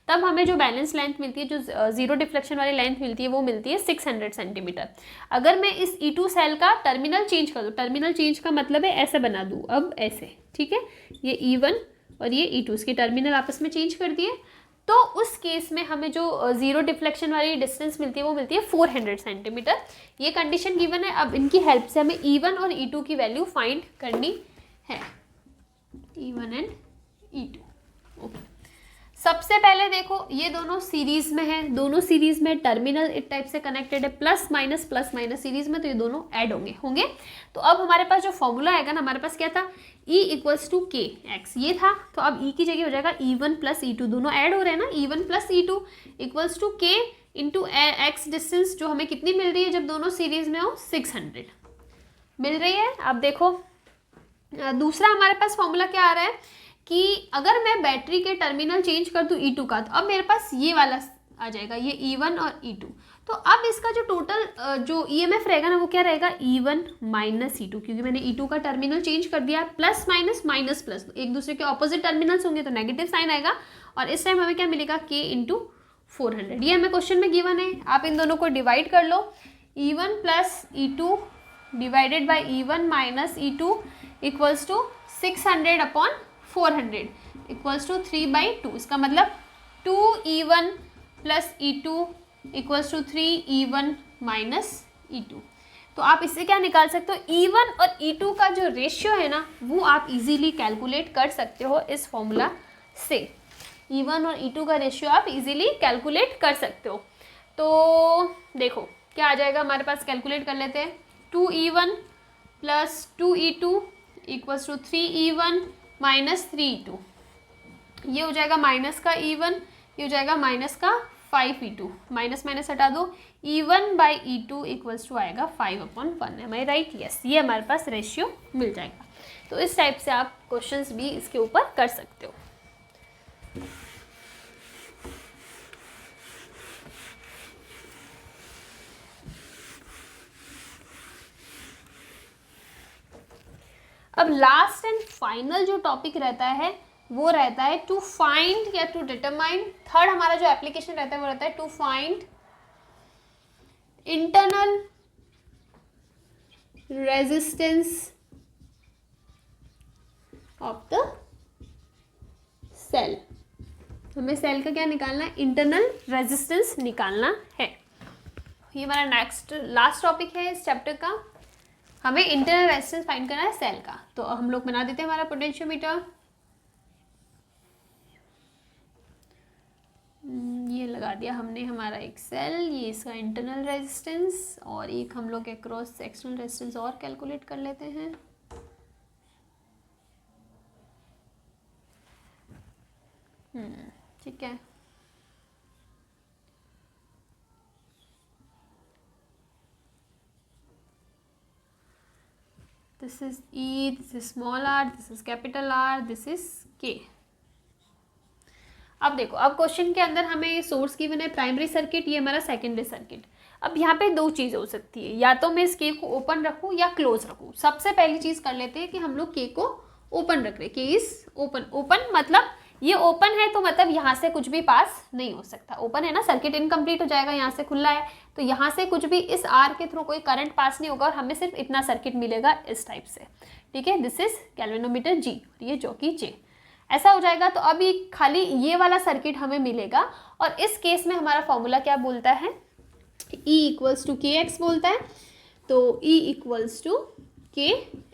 A: तब हमें जो बैलेंस लेंथ मिलती है, जो जीरो डिफ्लेक्शन वाली लेंथ मिलती है, वो मिलती है 600 सेंटीमीटर। अगर मैं इस E2 सेल का टर्मिनल चेंज कर दूँ, टर्मिनल चेंज का मतलब है ऐसे बना दूँ, अब ऐसे, ठीक है, ये E1 और ये E2 इसके टर्मिनल आपस में चेंज कर दिए, तो उस केस में हमें जो जीरो डिफ्लेक्शन वाली डिस्टेंस मिलती है वो मिलती है 400 सेंटीमीटर। ये कंडीशन गिवन है। अब इनकी हेल्प से हमें E1 और E2 की वैल्यू फाइंड करनी है, E1 एंड E2। ओके, सबसे पहले देखो ये दोनों सीरीज में है, दोनों सीरीज में टर्मिनल इस टाइप से कनेक्टेड है, प्लस माइनस सीरीज में, तो ये दोनों ऐड होंगे। तो अब हमारे पास जो फॉर्मूला आएगा ना, हमारे पास क्या था, E equals to K x, ये था, तो अब E की जगह हो जाएगा E1 प्लस E2, दोनों ऐड हो रहे हैं ना, E1 plus E2 equals to K into X distance, जो हमें कितनी मिल रही है जब दोनों सीरीज में हो, 600 मिल रही है। अब देखो दूसरा हमारे पास फॉर्मूला क्या आ रहा है कि अगर मैं बैटरी के टर्मिनल चेंज कर दूँ E2 का, तो अब मेरे पास ये वाला आ जाएगा, ये E1 और E2। तो अब इसका जो टोटल जो EMF रहेगा ना, वो क्या रहेगा, E1 माइनस E2, क्योंकि मैंने E2 का टर्मिनल चेंज कर दिया, प्लस माइनस माइनस प्लस, एक दूसरे के ऑपोजिट टर्मिनल्स होंगे तो नेगेटिव साइन आएगा, और इस टाइम हमें क्या मिलेगा, K इंटू 400। ये हमें क्वेश्चन में गिवन है। आप इन दोनों को डिवाइड कर लो, E1 plus E2 divided by E1 minus E2 equals to 600 upon 400 equals to 3/2। इसका मतलब 2E1 plus E2 equals to 3E1 minus E2। तो आप इससे क्या निकाल सकते हो, E1 और E2 का जो रेशियो है ना, वो आप इजीली कैलकुलेट कर सकते हो इस फॉर्मूला से। E1 और E2 का रेशियो आप इजीली कैलकुलेट कर सकते हो। तो देखो क्या आ जाएगा हमारे पास, कैलकुलेट कर लेते हैं। 2E1 plus 2E2 equals to 3E1 minus 3E2, ये हो जाएगा माइनस का E1, ये हो जाएगा माइनस का 5E2, माइनस माइनस हटा दो, E1 by E2 equals to आएगा 5/1। एम आई राइट? यस, ये हमारे पास रेशियो मिल जाएगा। तो इस टाइप से आप क्वेश्चंस भी इसके ऊपर कर सकते हो। अब लास्ट एंड फाइनल जो टॉपिक रहता है वो रहता है टू फाइंड या टू डिटरमाइन। थर्ड हमारा जो एप्लीकेशन रहता है वो रहता है to find internal resistance of the cell. हमें सेल का क्या निकालना है, इंटरनल रेजिस्टेंस निकालना है। ये हमारा नेक्स्ट लास्ट टॉपिक है इस चैप्टर का। हमें इंटरनल रेजिस्टेंस फाइंड करना है सेल का। तो हम लोग बना देते हैं हमारा पोटेंशियोमीटर। ये लगा दिया हमने हमारा एक सेल, ये इसका इंटरनल रेजिस्टेंस, और एक हम लोग अक्रॉस एक्सटर्नल रेजिस्टेंस और कैलकुलेट कर लेते हैं। ठीक है, this is E, this is small r, this is capital R, this is K। अब देखो, अब क्वेश्चन के अंदर हमें ये सोर्स गिवन है प्राइमरी सर्किट, ये हमारा सेकेंडरी सर्किट। अब यहाँ पे दो चीज़ें हो सकती है, या तो मैं इस K को ओपन रखूँ या क्लोज रखूँ। सबसे पहली चीज़ कर लेते हैं कि हम लोग K को ओपन रख रहे हैं, K इज ओपन। ओपन मतलब ये ओपन है तो मतलब यहाँ से कुछ भी पास नहीं हो सकता, ओपन है ना, सर्किट इनकम्प्लीट हो जाएगा, यहाँ से खुला है तो यहाँ से कुछ भी इस आर के थ्रू कोई करंट पास नहीं होगा और हमें सिर्फ इतना सर्किट मिलेगा इस टाइप से, ठीक है। दिस इज गैल्वेनोमीटर जी, ये जो कि जे, ऐसा हो जाएगा। तो अभी खाली ये वाला सर्किट हमें मिलेगा और इस केस में हमारा फॉर्मूला क्या बोलता है, E equals to K x बोलता है। तो E equals to K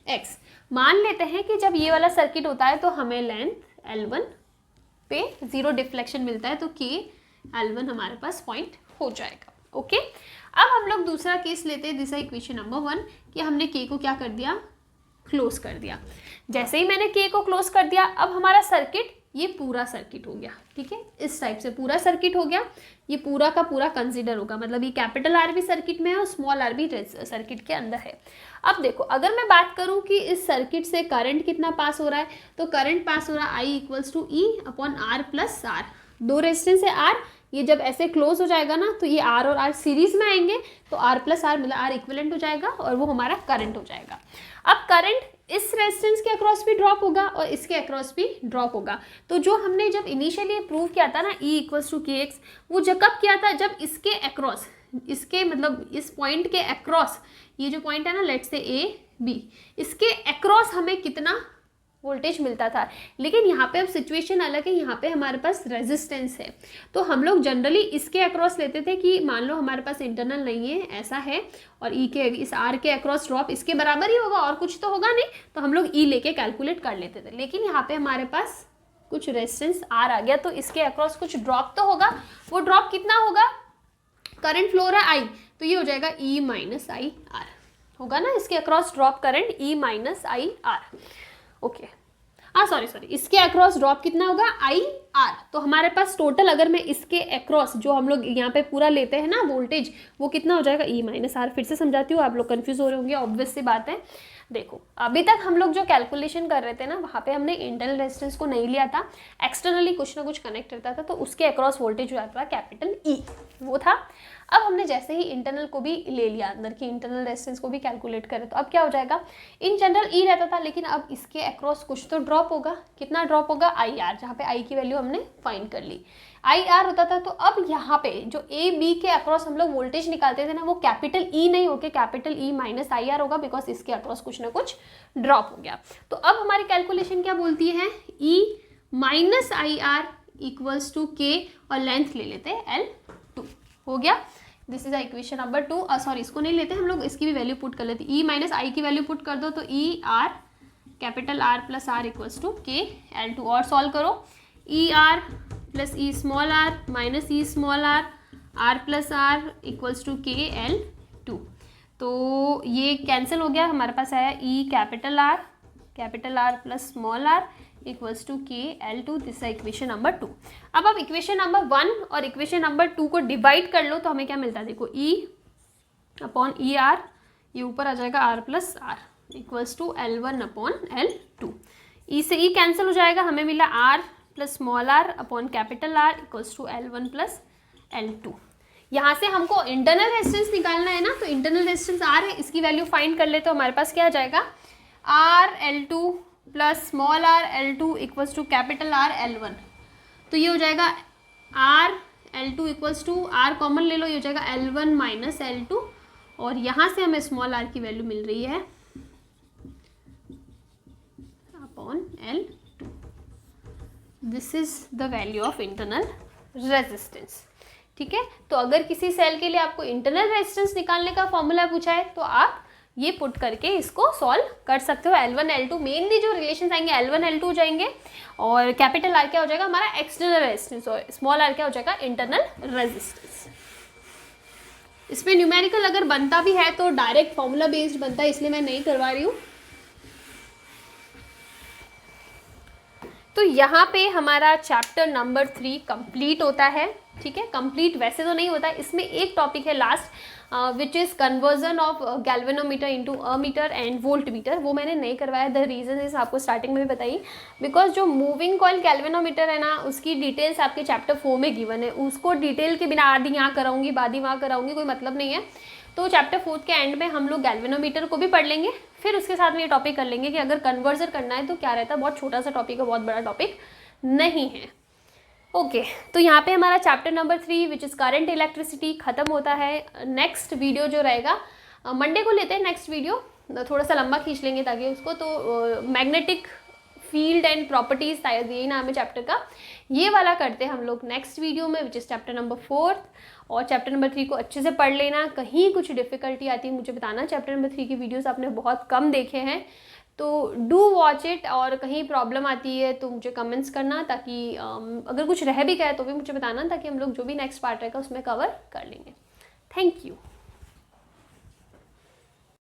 A: x, मान लेते हैं कि जब ये वाला सर्किट होता है तो हमें लेंथ L1 पे जीरो डिफ्लेक्शन मिलता है, तो के L1 हमारे पास पॉइंट हो जाएगा, ओके। अब हम लोग दूसरा केस लेते हैं, दिस है इक्वेशन नंबर 1, कि हमने के को क्या कर दिया, क्लोज कर दिया। जैसे ही मैंने के को क्लोज कर दिया, अब हमारा सर्किट, ये पूरा सर्किट हो गया, ठीक है, इस टाइप से पूरा सर्किट हो गया, ये पूरा का पूरा कंसीडर होगा, मतलब ये कैपिटल आर भी सर्किट में है और स्मॉल आर भी सर्किट के अंदर है। अब देखो, अगर मैं बात करूं कि इस सर्किट से करंट कितना पास हो रहा है, तो करंट पास हो रहा है I equals to E upon R plus R, दो रेजिस्टेंस है आर, ये जब ऐसे क्लोज हो जाएगा ना तो ये आर और आर सीरीज में आएंगे, तो आर प्लस आर मतलब आर इक्विवेलेंट हो जाएगा और वो हमारा करंट हो जाएगा। अब करंट इस रेजिस्टेंस के अक्रॉस भी ड्रॉप होगा और इसके अक्रॉस भी ड्रॉप होगा। तो जो हमने जब इनिशियली प्रूव किया था ना E equals to K x, वो जब कब किया था, जब इसके अक्रॉस, इसके मतलब इस पॉइंट के अक्रॉस, ये जो पॉइंट है ना, लेट्स से ए बी, इसके अक्रॉस हमें कितना वोल्टेज मिलता था। लेकिन यहाँ पे अब सिचुएशन अलग है, यहाँ पे हमारे पास रेजिस्टेंस है, तो हम लोग जनरली इसके अक्रॉस लेते थे कि मान लो हमारे पास इंटरनल नहीं है, ऐसा है, और ई के इस आर के अक्रॉस ड्रॉप इसके बराबर ही होगा और कुछ तो होगा नहीं, तो हम लोग ई लेके कैलकुलेट कर लेते थे। लेकिन यहाँ पे हमारे पास कुछ रेजिस्टेंस आर आ गया, तो इसके अक्रॉस कुछ ड्रॉप तो होगा, वो ड्रॉप कितना होगा, करंट फ्लो रहा है आई, तो ये हो जाएगा ई माइनस आई आर, होगा ना, इसके across drop current E minus I are, okay. Sorry, इसके अक्रॉस ड्रॉप कितना होगा, आई आर। तो हमारे पास टोटल, अगर मैं इसके अक्रॉस जो हम लोग यहाँ पे पूरा लेते हैं ना वोल्टेज, वो कितना हो जाएगा, ई माइनस आर। फिर से समझाती हूँ, आप लोग कंफ्यूज हो रहे होंगे, ऑब्वियस सी बात है। देखो, अभी तक हम लोग जो कैलकुलेशन कर रहे थे ना, वहाँ पे हमने इंटरनल रेजिस्टेंस को नहीं लिया था, एक्सटर्नली कुछ ना कुछ कनेक्ट रहता था, तो उसके अक्रॉस वोल्टेज हो जाता था कैपिटल ई, वो था। अब हमने जैसे ही इंटरनल को भी ले लिया अंदर की, इंटरनल रेजिस्टेंस को भी कैलकुलेट करें, तो अब क्या हो जाएगा, इन जनरल ई रहता था, लेकिन अब इसके अक्रॉस कुछ तो ड्रॉप होगा, कितना ड्रॉप होगा, आई आर, जहाँ पे आई की वैल्यू हमने फाइंड कर ली, आई आर होता था। तो अब यहाँ पे जो ए बी के अक्रॉस हम लोग वोल्टेज निकालते थे ना, वो कैपिटल ई नहीं होके capital E minus I are होगा, बिकॉज इसके अक्रॉस कुछ ना कुछ ड्रॉप हो गया। तो अब हमारी कैलकुलेशन क्या बोलती है, E minus I R equals to K, और लेंथ ले लेते हैं L2, हो गया। This is equation number 2। Sorry, इसको नहीं लेते हम लोग, इसकी भी वैल्यू पुट कर लेते हैं, ई माइनस आई की वैल्यू पुट कर दो, तो E R capital R plus R equals to K L2, और सॉल्व करो, E R plus E small R minus E small R, R plus R equals to K L2, तो ये cancel हो गया, हमारे पास आया E capital R plus small R equals to K L2, this है इक्वेशन नंबर 2। अब आप इक्वेशन नंबर 1 और इक्वेशन नंबर 2 को डिवाइड कर लो, तो हमें क्या मिलता है, देखो ई अपॉन ई आर, ये ऊपर आ जाएगा R plus R equals to L1 upon L2, E से ई कैंसिल हो जाएगा, हमें मिला R plus small R upon capital R equals to L1 plus L2। यहाँ से हमको इंटरनल रेजिस्टेंस निकालना है ना, तो इंटरनल रेजिस्टेंस आर है, इसकी वैल्यू फाइंड कर ले, तो हमारे पास क्या आ जाएगा, R L2 plus small R L2 equals to capital R L1, तो ये हो जाएगा R L2 equals to, R common ले लो, ये हो जाएगा L1 माइनस L2, और यहाँ से हमें स्मॉल आर की वैल्यू मिल रही है upon L2, this is the value of internal resistance, ठीक है। तो अगर किसी सेल के लिए आपको इंटरनल रेजिस्टेंस निकालने का फॉर्मूला पूछा है, तो आप ये पुट करके इसको सॉल्व कर सकते हो। L1 L2 मेनली जो रिलेशंस आएंगे L1 L2 जाएंगे, और कैपिटल आर क्या हो जाएगा हमारा एक्सटर्नल रेजिस्टेंस, और स्मॉल आर क्या हो जाएगा इंटरनल रेजिस्टेंस। इसमें न्यूमेरिकल अगर बनता भी है तो डायरेक्ट फॉर्मूला बेस्ड बनता है, इसलिए मैं नहीं करवा रही हूँ। तो यहाँ पे हमारा चैप्टर नंबर 3 कंप्लीट होता है, ठीक है। कंप्लीट वैसे तो नहीं होता है, इसमें एक टॉपिक है last, which is conversion of galvanometer into ammeter and volt meter, वो मैंने नहीं करवाया। द रीज़न इज आपको स्टार्टिंग में भी बताई, बिकॉज जो मूविंग कॉइल गैल्वेनोमीटर है ना, उसकी डिटेल्स आपके चैप्टर 4 में गिवन है, उसको डिटेल के बिना आधी यहाँ कराऊंगी बादी वहाँ कराऊंगी, कोई मतलब नहीं है। तो चैप्टर 4 के एंड में हम लोग गैल्वेनोमीटर को भी पढ़ लेंगे, फिर उसके साथ में ये टॉपिक कर लेंगे कि अगर कन्वर्जन करना है तो क्या रहता है। बहुत छोटा सा टॉपिक है, बहुत बड़ा टॉपिक नहीं है। ओके तो यहाँ पे हमारा chapter number 3 which is current electricity ख़त्म होता है। नेक्स्ट वीडियो जो रहेगा मंडे को लेते हैं नेक्स्ट वीडियो, थोड़ा सा लंबा खींच लेंगे ताकि उसको, तो मैग्नेटिक फील्ड एंड प्रॉपर्टीज, शायद यही नाम है चैप्टर का, ये वाला करते हैं हम लोग नेक्स्ट वीडियो में, विच इज़ चैप्टर नंबर 4। और चैप्टर नंबर 3 को अच्छे से पढ़ लेना, कहीं कुछ डिफ़िकल्टी आती है मुझे बताना। चैप्टर नंबर 3 की वीडियोस आपने बहुत कम देखे हैं, तो डू वॉच इट, और कहीं प्रॉब्लम आती है तो मुझे कमेंट्स करना, ताकि अगर कुछ रह भी गया तो भी मुझे बताना, ताकि हम लोग जो भी नेक्स्ट पार्ट रहेगा उसमें कवर कर लेंगे। Thank you.